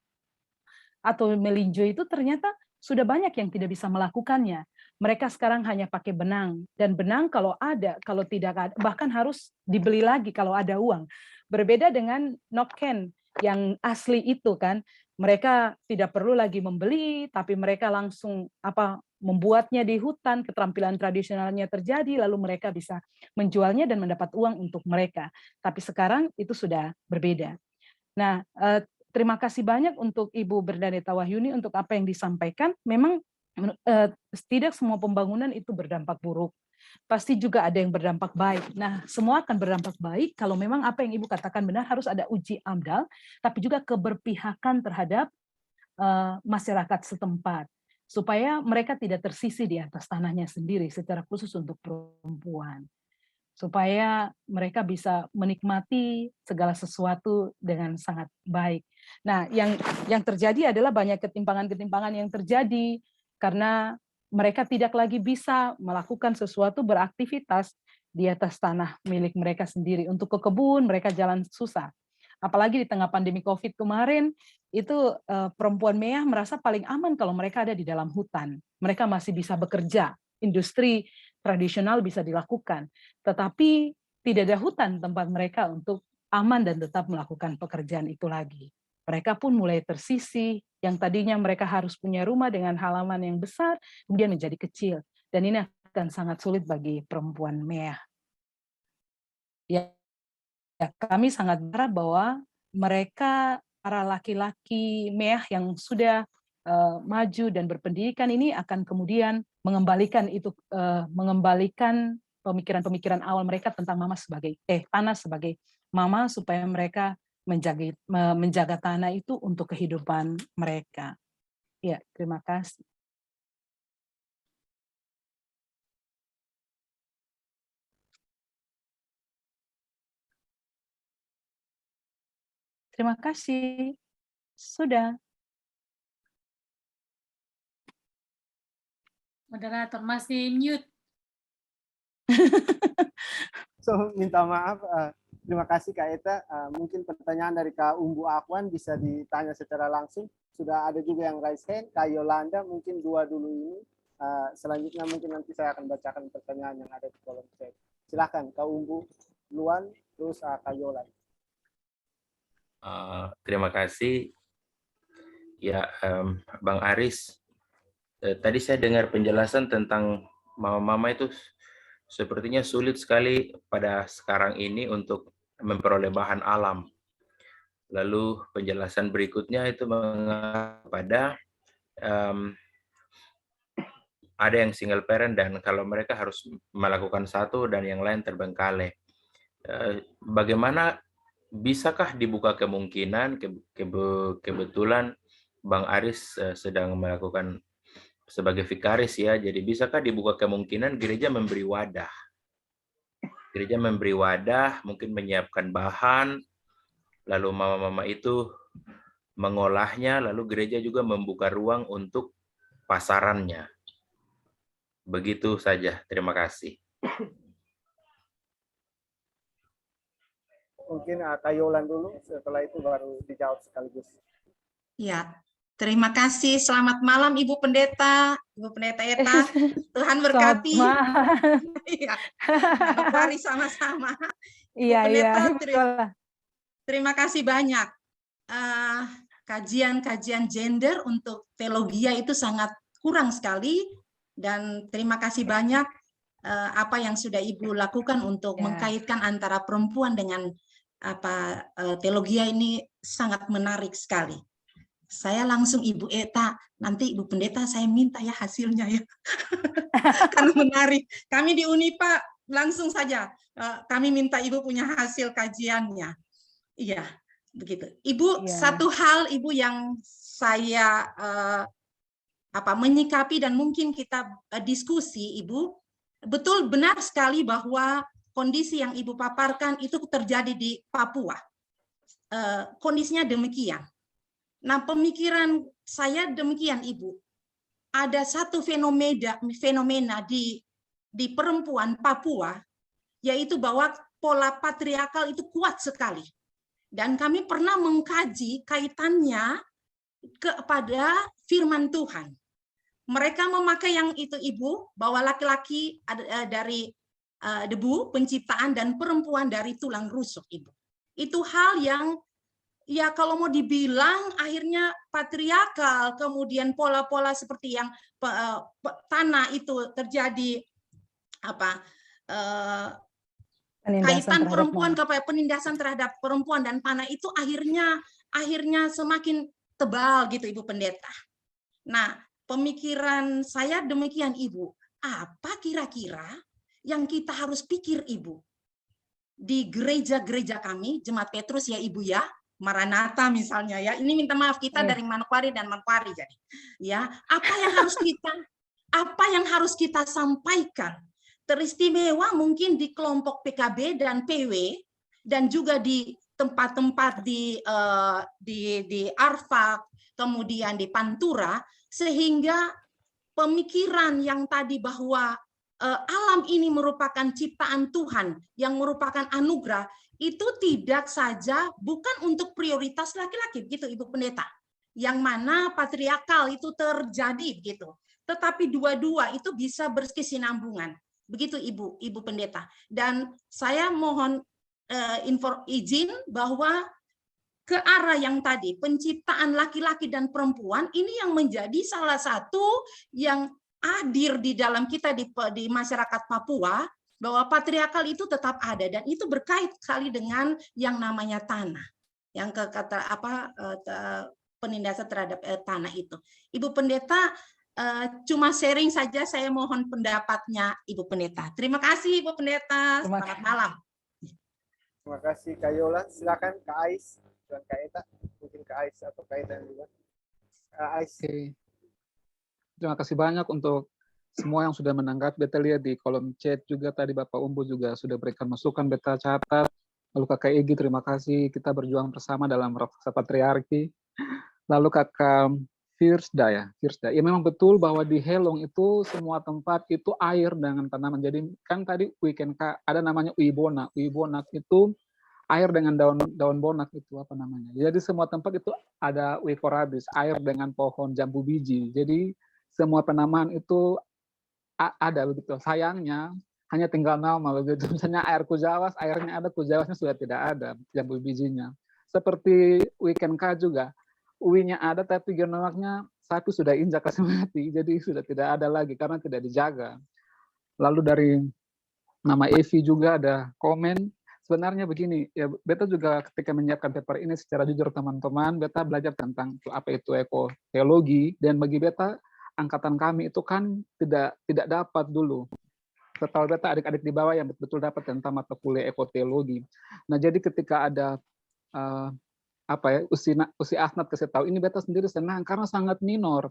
atau melinjo itu, ternyata sudah banyak yang tidak bisa melakukannya. Mereka sekarang hanya pakai benang, dan benang kalau ada, kalau tidak ada, bahkan harus dibeli lagi kalau ada uang. Berbeda dengan noken yang asli itu kan, mereka tidak perlu lagi membeli, tapi mereka langsung membuatnya di hutan, keterampilan tradisionalnya terjadi, lalu mereka bisa menjualnya dan mendapat uang untuk mereka. Tapi sekarang itu sudah berbeda. Nah, terima kasih banyak untuk Ibu Bernadetta Wahyuni untuk apa yang disampaikan. Memang tidak semua pembangunan itu berdampak buruk. Pasti juga ada yang berdampak baik. Nah, semua akan berdampak baik kalau memang apa yang Ibu katakan benar, harus ada uji AMDAL, tapi juga keberpihakan terhadap masyarakat setempat, supaya mereka tidak tersisih di atas tanahnya sendiri, secara khusus untuk perempuan, supaya mereka bisa menikmati segala sesuatu dengan sangat baik. Nah, yang terjadi adalah banyak ketimpangan-ketimpangan yang terjadi karena mereka tidak lagi bisa melakukan sesuatu, beraktivitas di atas tanah milik mereka sendiri. Untuk ke kebun, mereka jalan susah. Apalagi di tengah pandemi COVID kemarin, itu perempuan Meah merasa paling aman kalau mereka ada di dalam hutan. Mereka masih bisa bekerja, industri tradisional bisa dilakukan, tetapi tidak ada hutan tempat mereka untuk aman dan tetap melakukan pekerjaan itu lagi. Mereka pun mulai tersisih, yang tadinya mereka harus punya rumah dengan halaman yang besar, kemudian menjadi kecil. Dan ini akan sangat sulit bagi perempuan Meah. Ya, kami sangat berharap bahwa mereka, para laki-laki Meah yang sudah maju dan berpendidikan ini akan kemudian mengembalikan pemikiran-pemikiran awal mereka tentang tanah sebagai mama, supaya mereka menjaga tanah itu untuk kehidupan mereka. Ya, terima kasih. Terima kasih. Sudah. Moderator masih mute. So, minta maaf. Terima kasih Kak Eta. Mungkin pertanyaan dari Kak Umbu Akwan bisa ditanya secara langsung. Sudah ada juga yang raise hand. Kak Yolanda mungkin dua dulu ini. Selanjutnya mungkin nanti saya akan bacakan pertanyaan yang ada di kolom chat. Silakan Kak Umbu duluan, terus Kak Yolanda. Terima kasih. Ya, Bang Aris. Tadi saya dengar penjelasan tentang mama-mama itu sepertinya sulit sekali pada sekarang ini untuk memperoleh bahan alam. Lalu penjelasan berikutnya itu mengarah pada ada yang single parent dan kalau mereka harus melakukan satu dan yang lain terbengkalai. Bagaimana bisakah dibuka kemungkinan kebetulan Bang Aris sedang melakukan sebagai vikaris ya, jadi bisakah dibuka kemungkinan gereja memberi wadah? Gereja memberi wadah, mungkin menyiapkan bahan, lalu mama-mama itu mengolahnya, lalu gereja juga membuka ruang untuk pasarannya. Begitu saja, terima kasih. Mungkin Kak Yolanda dulu, setelah itu baru dijawab sekaligus. Ya, terima kasih. Selamat malam Ibu Pendeta Eta. Tuhan berkati. Iya, mari sama-sama. Iya, iya. Terima kasih banyak. Kajian-kajian gender untuk teologia itu sangat kurang sekali. Dan terima kasih banyak apa yang sudah Ibu lakukan untuk mengkaitkan antara perempuan dengan teologia ini sangat menarik sekali. Saya langsung Ibu Eta, nanti Ibu Pendeta saya minta ya hasilnya ya. Karena menarik. Kami di Unipa langsung saja kami minta Ibu punya hasil kajiannya. Iya, begitu. Ibu, satu hal Ibu yang saya menyikapi dan mungkin kita diskusi Ibu, betul benar sekali bahwa kondisi yang Ibu paparkan itu terjadi di Papua. Kondisinya demikian. Nah, pemikiran saya demikian, Ibu. Ada satu fenomena di perempuan Papua, yaitu bahwa pola patriarkal itu kuat sekali. Dan kami pernah mengkaji kaitannya kepada firman Tuhan. Mereka memakai yang itu, Ibu, bahwa laki-laki dari debu penciptaan dan perempuan dari tulang rusuk, Ibu. Itu hal yang ya kalau mau dibilang akhirnya patriarkal, kemudian pola-pola seperti yang tanah itu terjadi kaitan perempuan kepada penindasan terhadap perempuan dan tanah itu akhirnya semakin tebal gitu Ibu Pendeta. Nah, pemikiran saya demikian Ibu. Apa kira-kira yang kita harus pikir Ibu? Di gereja-gereja kami, Jemaat Petrus ya Ibu ya, Maranatha misalnya ya. Ini minta maaf kita dari Manokwari dan Manokwari jadi. Ya, apa yang harus kita sampaikan? Teristimewa mungkin di kelompok PKB dan PW dan juga di tempat-tempat di Arfak, kemudian di Pantura, sehingga pemikiran yang tadi bahwa alam ini merupakan ciptaan Tuhan yang merupakan anugerah itu tidak saja bukan untuk prioritas laki-laki gitu Ibu Pendeta, yang mana patriarkal itu terjadi gitu, tetapi dua-dua itu bisa berkesinambungan begitu Ibu Pendeta. Dan saya mohon izin bahwa ke arah yang tadi penciptaan laki-laki dan perempuan ini yang menjadi salah satu yang hadir di dalam kita di masyarakat Papua, bahwa patriarkal itu tetap ada dan itu berkait sekali dengan yang namanya tanah, yang penindasan terhadap tanah itu. Ibu Pendeta, cuma sharing saja, saya mohon pendapatnya Ibu Pendeta. Terima kasih Ibu Pendeta, selamat malam. Terima kasih Kak Yola, silakan Kak Ais dan Kak Eta, mungkin Kak Ais atau Kak Eta juga. Ais. Terima kasih banyak untuk semua yang sudah menanggapi. Beta lihat di kolom chat juga tadi Bapak Umbu juga sudah berikan masukan, beta catat. Lalu Kakak Egi, terima kasih. Kita berjuang bersama dalam rasa patriarki. Lalu Kakak Firda ya, Firda. Ya memang betul bahwa di Helong itu semua tempat itu air dengan tanaman. Jadi kan tadi weekend ada namanya uibonak. Uibonak itu air dengan daun bonak itu apa namanya. Jadi semua tempat itu ada uikorabis, air dengan pohon jambu biji. Jadi semua tanaman itu ada begitu. Sayangnya hanya tinggal nama begitu. Misalnya air kujawas, airnya ada, kujawasnya sudah tidak ada jambu bijinya. Seperti weekend juga. Uinya ada tapi genawaknya sapi sudah injak kasih mati, jadi sudah tidak ada lagi karena tidak dijaga. Lalu dari nama Evi juga ada komen, sebenarnya begini, ya beta juga ketika menyiapkan paper ini secara jujur teman-teman, beta belajar tentang apa itu ekoteologi, dan bagi beta angkatan kami itu kan tidak dapat dulu. Setahu beta adik-adik di bawah yang betul-betul dapat tentang mata kuliah ekoteologi. Nah jadi ketika ada Usi Asnat kasih tahu ini, beta sendiri senang karena sangat minor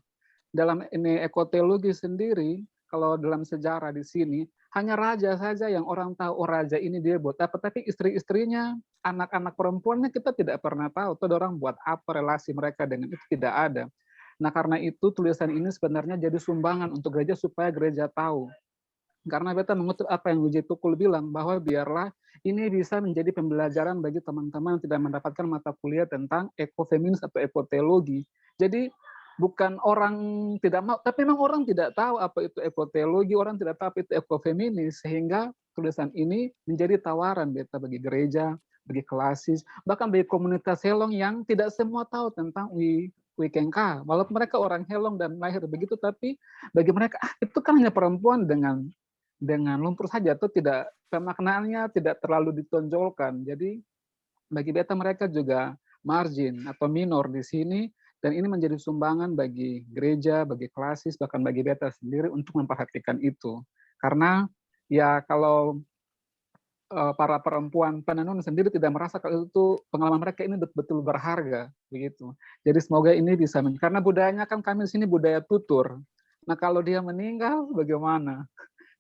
dalam ini ekoteologi sendiri. Kalau dalam sejarah di sini hanya raja saja yang orang tahu, oh raja ini dia buat apa, tapi istri-istrinya, anak-anak perempuannya kita tidak pernah tahu tuh orang buat apa, relasi mereka dengan itu tidak ada. Nah karena itu tulisan ini sebenarnya jadi sumbangan untuk gereja supaya gereja tahu. Karena beta mengutip apa yang Uji Tukul bilang, bahwa biarlah ini bisa menjadi pembelajaran bagi teman-teman yang tidak mendapatkan mata kuliah tentang ekofeminis atau ekoteologi. Jadi bukan orang tidak mau, tapi memang orang tidak tahu apa itu ekoteologi, orang tidak tahu apa itu ekofeminis, sehingga tulisan ini menjadi tawaran beta bagi gereja, bagi klasis, bahkan bagi komunitas Helong yang tidak semua tahu tentang Wikengka. Walaupun mereka orang Helong dan lahir begitu, tapi bagi mereka itu kan hanya perempuan dengan lumpur saja, atau tidak, pemaknaannya tidak terlalu ditonjolkan. Jadi bagi beta mereka juga margin atau minor di sini, dan ini menjadi sumbangan bagi gereja, bagi klasis, bahkan bagi beta sendiri untuk memperhatikan itu. Karena ya kalau para perempuan penenun sendiri tidak merasa kalau itu pengalaman mereka ini betul-betul berharga begitu. Jadi semoga ini bisa, karena budayanya kan kami di sini budaya tutur. Nah kalau dia meninggal bagaimana?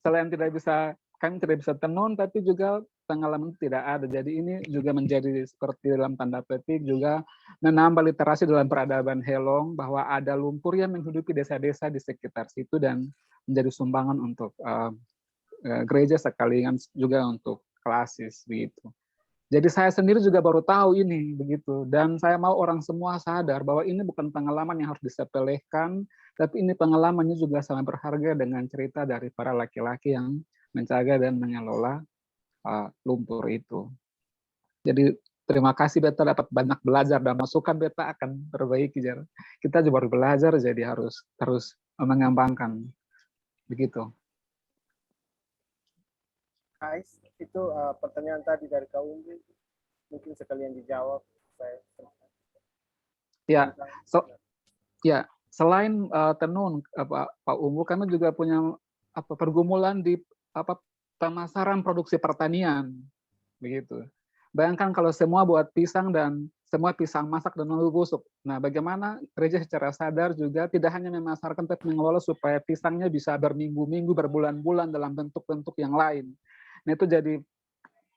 Selain kami tidak bisa tenun, tapi juga pengalaman tidak ada. Jadi ini juga menjadi seperti dalam tanda petik juga menambah literasi dalam peradaban Helong, bahwa ada lumpur yang menghidupi desa-desa di sekitar situ dan menjadi sumbangan untuk gereja sekalian juga untuk klasis begitu. Jadi saya sendiri juga baru tahu ini begitu, dan saya mau orang semua sadar bahwa ini bukan pengalaman yang harus disepelekan, tapi ini pengalamannya juga sangat berharga dengan cerita dari para laki-laki yang menjaga dan mengelola lumpur itu. Jadi terima kasih beta dapat banyak belajar, dan masukan beta akan perbaiki. Kita juga baru belajar, jadi harus terus mengembangkan begitu. Ais, itu pertanyaan tadi dari Kak Umbi, mungkin sekalian dijawab. Ya, selain tenun, Pak Umbu, kami juga punya pergumulan di pemasaran produksi pertanian, begitu. Bayangkan kalau semua buat pisang dan semua pisang masak dan lalu busuk. Nah, bagaimana gereja secara sadar juga tidak hanya memasarkan, tapi mengelola supaya pisangnya bisa berminggu-minggu, berbulan-bulan dalam bentuk-bentuk yang lain. Nah, itu jadi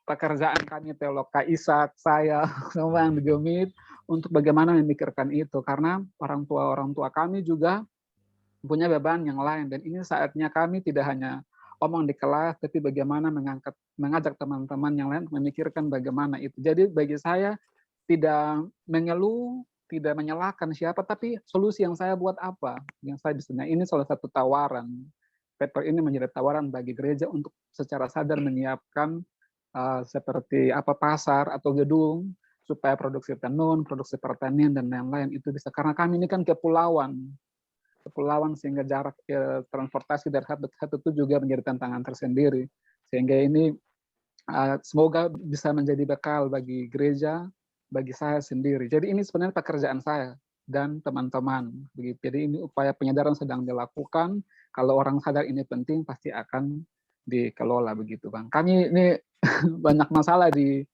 pekerjaan kami, teolog Kak Ishak, saya, semua yang digemit, untuk bagaimana memikirkan itu. Karena orang tua kami juga punya beban yang lain. Dan ini saatnya kami tidak hanya omong di kelas, tapi bagaimana mengajak teman-teman yang lain memikirkan bagaimana itu. Jadi bagi saya, tidak mengeluh, tidak menyalahkan siapa, tapi solusi yang saya buat apa. Yang saya bisa, ini salah satu tawaran. Paper ini menjadi tawaran bagi gereja untuk secara sadar menyiapkan seperti pasar atau gedung supaya produksi tenun, produksi pertanian dan lain-lain itu bisa. Karena kami ini kan kepulauan sehingga jarak transportasi dari satu ke satu itu juga menjadi tantangan tersendiri. Sehingga ini semoga bisa menjadi bekal bagi gereja, bagi saya sendiri. Jadi ini sebenarnya pekerjaan saya dan teman-teman. Begitu. Jadi ini upaya penyadaran sedang dilakukan. Kalau orang sadar ini penting, pasti akan dikelola begitu, Bang. Kami ini banyak masalah di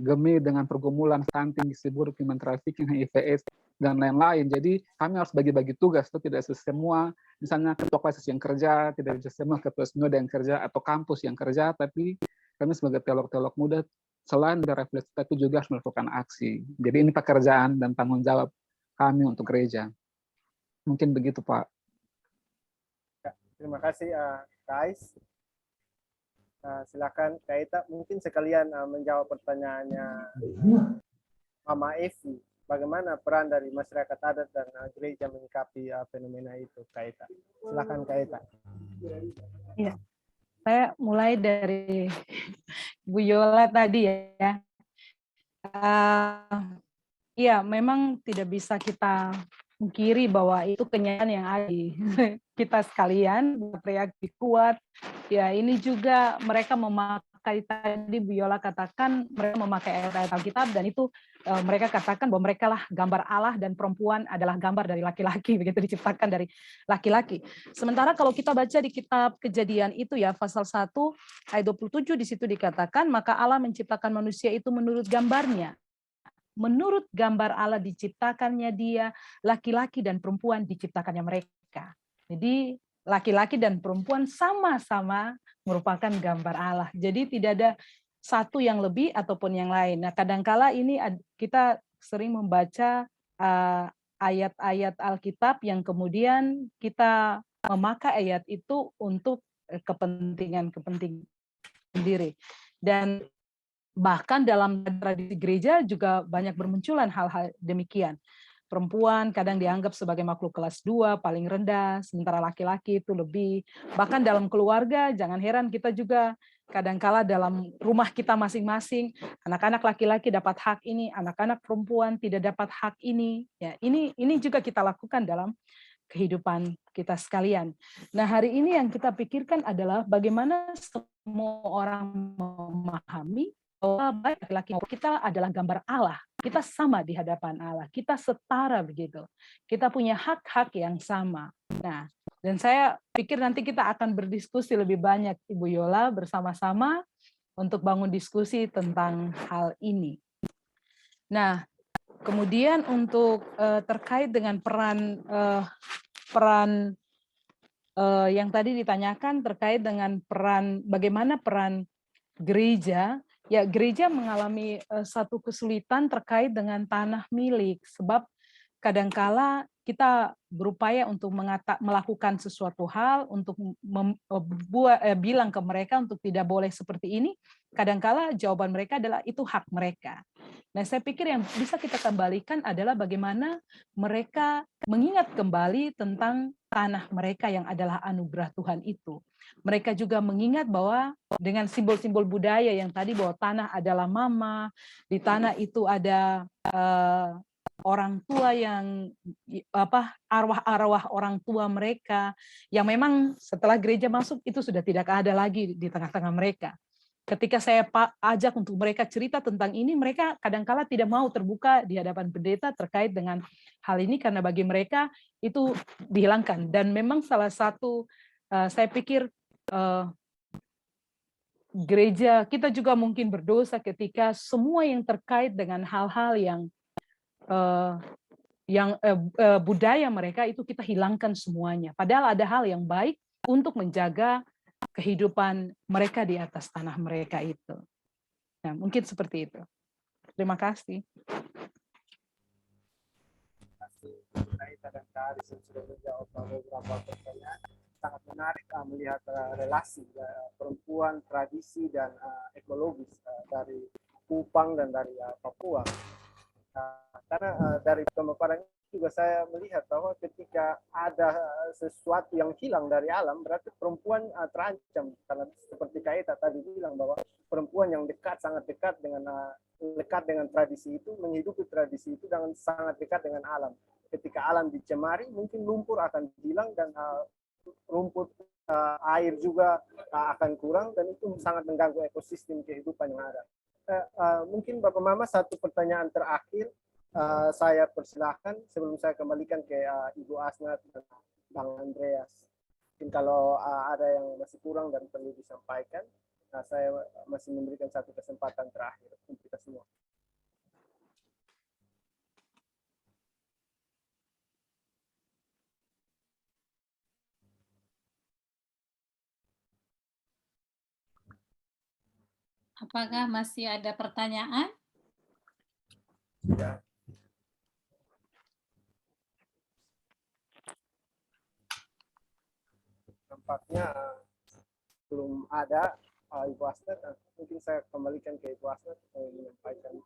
Gemi dengan pergumulan stunting, gizi buruk, human trafficking, HIV/AIDS dan lain-lain. Jadi kami harus bagi-bagi tugas, itu tidak semua, misalnya ketua klasis yang kerja, tidak semua ketua sinode yang kerja atau kampus yang kerja, tapi kami sebagai teolog-teolog muda selain berefleksi tapi juga harus melakukan aksi. Jadi ini pekerjaan dan tanggung jawab kami untuk gereja. Mungkin begitu, Pak. Ya, terima kasih Kais. Silakan Kak Eta mungkin sekalian menjawab pertanyaannya Mama Evi. Bagaimana peran dari masyarakat adat dan gereja menyikapi fenomena itu, Kak Eta? Silakan Kak Eta. Iya, saya mulai dari Bu Yola tadi ya. Iya, memang tidak bisa kita mungkiri bahwa itu kenyataan yang ada di kita sekalian, reaksi kuat. Ya, ini juga mereka memakai, tadi Bu Yola katakan, mereka memakai ayat-ayat Alkitab, dan itu mereka katakan bahwa mereka lah gambar Allah dan perempuan adalah gambar dari laki-laki, begitu diciptakan dari laki-laki. Sementara kalau kita baca di kitab Kejadian itu ya, pasal 1 ayat 27 di situ dikatakan, maka Allah menciptakan manusia itu menurut gambarnya. Menurut gambar Allah diciptakannya dia, laki-laki dan perempuan diciptakannya mereka. Jadi laki-laki dan perempuan sama-sama merupakan gambar Allah. Jadi tidak ada satu yang lebih ataupun yang lain. Nah, kadangkala ini kita sering membaca ayat-ayat Alkitab yang kemudian kita memakai ayat itu untuk kepentingan sendiri. Dan bahkan dalam tradisi gereja juga banyak bermunculan hal-hal demikian. Perempuan kadang dianggap sebagai makhluk kelas 2, paling rendah, sementara laki-laki itu lebih. Bahkan dalam keluarga, jangan heran kita juga kadangkala dalam rumah kita masing-masing, anak-anak laki-laki dapat hak ini, anak-anak perempuan tidak dapat hak ini. Ya, ini juga kita lakukan dalam kehidupan kita sekalian. Nah, hari ini yang kita pikirkan adalah bagaimana semua orang memahami bahwa baik laki-laki maupun kita adalah gambar Allah. Kita sama di hadapan Allah. Kita setara begitu. Kita punya hak-hak yang sama. Nah, dan saya pikir nanti kita akan berdiskusi lebih banyak, Ibu Yola, bersama-sama untuk bangun diskusi tentang hal ini. Nah, kemudian untuk terkait dengan peran yang tadi ditanyakan terkait dengan bagaimana peran gereja. Ya, gereja mengalami satu kesulitan terkait dengan tanah milik, sebab kadangkala kita berupaya untuk melakukan sesuatu hal, untuk bilang ke mereka untuk tidak boleh seperti ini, kadangkala jawaban mereka adalah itu hak mereka. Nah, saya pikir yang bisa kita kembalikan adalah bagaimana mereka mengingat kembali tentang tanah mereka yang adalah anugerah Tuhan itu. Mereka juga mengingat bahwa dengan simbol-simbol budaya yang tadi, bahwa tanah adalah mama, di tanah itu ada orang tua yang arwah-arwah orang tua mereka yang memang setelah gereja masuk itu sudah tidak ada lagi di tengah-tengah mereka. Ketika saya ajak untuk mereka cerita tentang ini, mereka kadangkala tidak mau terbuka di hadapan pendeta terkait dengan hal ini karena bagi mereka itu dihilangkan. Dan memang salah satu saya pikir gereja kita juga mungkin berdosa ketika semua yang terkait dengan hal-hal yang budaya mereka itu kita hilangkan semuanya. Padahal ada hal yang baik untuk menjaga kehidupan mereka di atas tanah mereka itu. Nah, mungkin seperti itu. Terima kasih. Sudah menjawab beberapa pertanyaan. Sangat menarik melihat relasi perempuan, tradisi, dan ekologis dari Kupang dan dari Papua. Karena dari pemaparan juga saya melihat bahwa ketika ada sesuatu yang hilang dari alam, berarti perempuan terancam. Karena seperti Kak Eta tadi bilang bahwa perempuan yang sangat dekat dengan tradisi itu, menghidupi tradisi itu dengan sangat dekat dengan alam. Ketika alam dicemari, mungkin lumpur akan hilang dan rumput air juga akan kurang, dan itu sangat mengganggu ekosistem kehidupan yang ada. Mungkin Bapak Mama, satu pertanyaan terakhir saya persilahkan sebelum saya kembalikan ke Ibu Asnat dan Bang Andreas. Mungkin kalau ada yang masih kurang dan perlu disampaikan, saya masih memberikan satu kesempatan terakhir untuk kita semua. Apakah masih ada pertanyaan? Ya. nampaknya belum ada Ibu Asnat. Mungkin saya kembalikan ke Ibu Asnat menyampaikan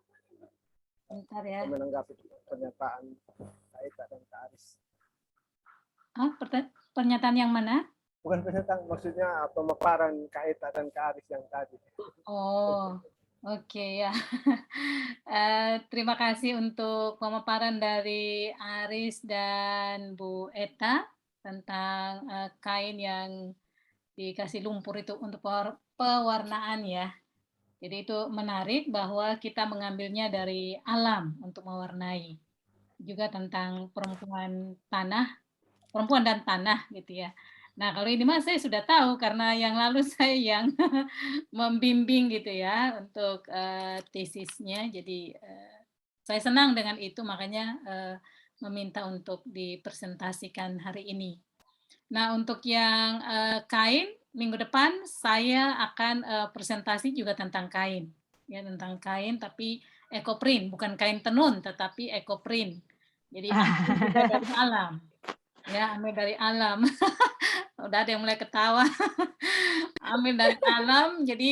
Bentar ya. menanggapi pernyataan Kak Eta dan Kak Aris. Pernyataan yang mana? Bukan pernyataan, maksudnya pemaparan Kak Eta dan Kak Aris yang tadi. Oh, oke ya. Terima kasih untuk pemaparan dari Aris dan Bu Eta tentang kain yang dikasih lumpur itu untuk pewarnaan ya. Jadi itu menarik bahwa kita mengambilnya dari alam untuk mewarnai. Juga tentang perempuan dan tanah gitu ya. Nah, kalau ini mah saya sudah tahu karena yang lalu saya yang membimbing gitu ya untuk tesisnya. Jadi saya senang dengan itu, makanya meminta untuk dipresentasikan hari ini. Nah, untuk yang kain, minggu depan saya akan presentasi juga tentang kain. Ya, tentang kain tapi ekoprint, bukan kain tenun tetapi ekoprint. Jadi ambil juga dari alam. Ya, ambil dari alam. Udah ada yang mulai ketawa. Ambil dari alam, jadi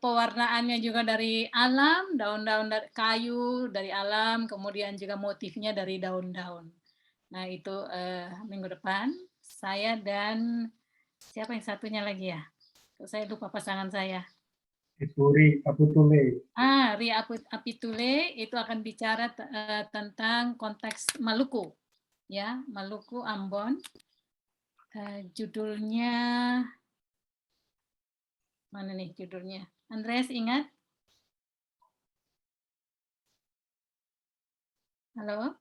pewarnaannya juga dari alam, daun-daun dari kayu dari alam, kemudian juga motifnya dari daun-daun. Nah, itu minggu depan saya dan siapa yang satunya lagi ya? Saya lupa pasangan saya. Ibu Ri Apitule. Ri Apitule itu akan bicara tentang konteks Maluku. Ya, Maluku, Ambon. Judulnya mana nih judulnya? Andreas ingat? Halo?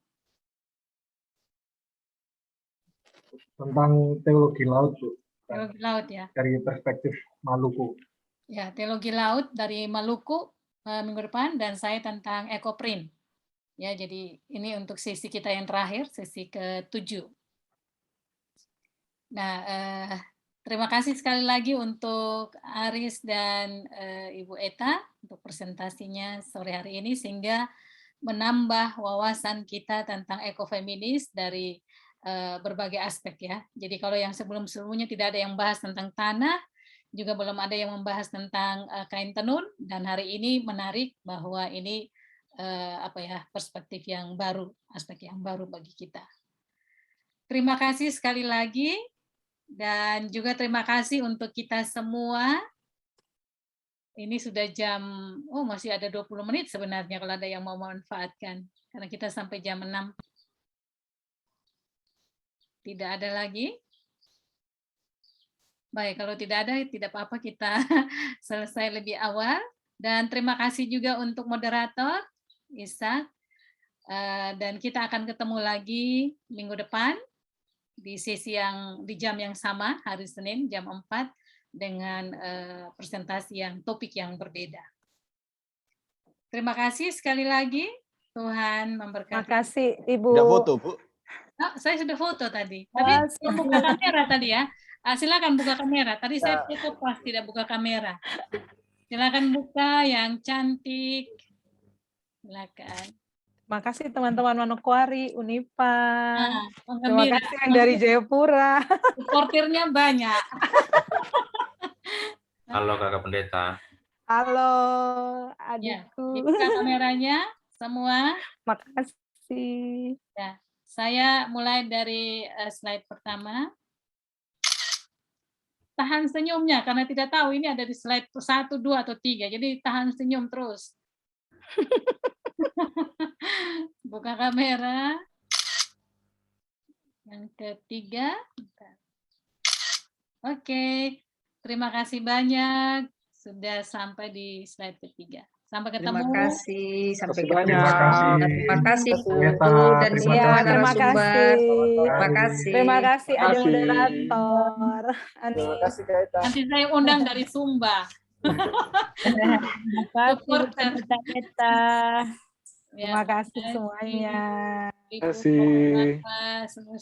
Tentang teologi laut, Bu. Teologi laut ya. Dari perspektif Maluku. Ya, teologi laut dari Maluku minggu depan, dan saya tentang ekoprint. Ya, jadi ini untuk sesi kita yang terakhir, sesi ke-7. Nah, terima kasih sekali lagi untuk Aris dan Ibu Eta untuk presentasinya sore hari ini, sehingga menambah wawasan kita tentang ekofeminis dari berbagai aspek ya. Jadi kalau yang sebelum-sebelumnya tidak ada yang bahas tentang tanah, juga belum ada yang membahas tentang kain tenun, dan hari ini menarik bahwa ini perspektif yang baru, aspek yang baru bagi kita. Terima kasih sekali lagi, dan juga terima kasih untuk kita semua. Ini sudah jam, masih ada 20 menit sebenarnya kalau ada yang mau memanfaatkan, karena kita sampai jam 6. Tidak ada lagi? Baik, kalau tidak ada, tidak apa-apa, kita selesai lebih awal. Dan terima kasih juga untuk moderator, Ishak. Dan kita akan ketemu lagi minggu depan di jam yang sama, hari Senin jam 4, dengan presentasi topik yang berbeda. Terima kasih sekali lagi. Tuhan memberkati. Terima kasih, Ibu. Tidak foto, Bu. Saya sudah foto tadi. Tapi buka kamera tadi ya. Silakan buka kamera. Tadi saya foto pas tidak buka kamera. Silakan buka yang cantik. Silakan. Terima kasih teman-teman Manokwari, Unipa. Terima Gembira. kasih yang dari Jayapura. Supporternya banyak. Halo Kakak Pendeta. Halo Ya, adikku. dibuka kameranya semua. Makasih. Ya, saya mulai dari slide pertama. Tahan senyumnya karena tidak tahu ini ada di slide 1, 2, atau 3. Jadi tahan senyum terus. Buka kamera. Yang ketiga. Oke. Terima kasih banyak sudah sampai di slide ketiga. Sampai ketemu. Terima kasih. Sampai Terima ketemu. kasih. Terima kasih Bu Pendeta, dan terima semua kasih. Terima narasumber. kasih. Terima kasih. Terima kasih ada Terima kasih. moderator. Terima kasih Kak Eta. Nanti saya undang dari Sumba. Terima kasih Supporter. Kita. Ya, Terima kasih semuanya. Terima kasih. Terima kasih.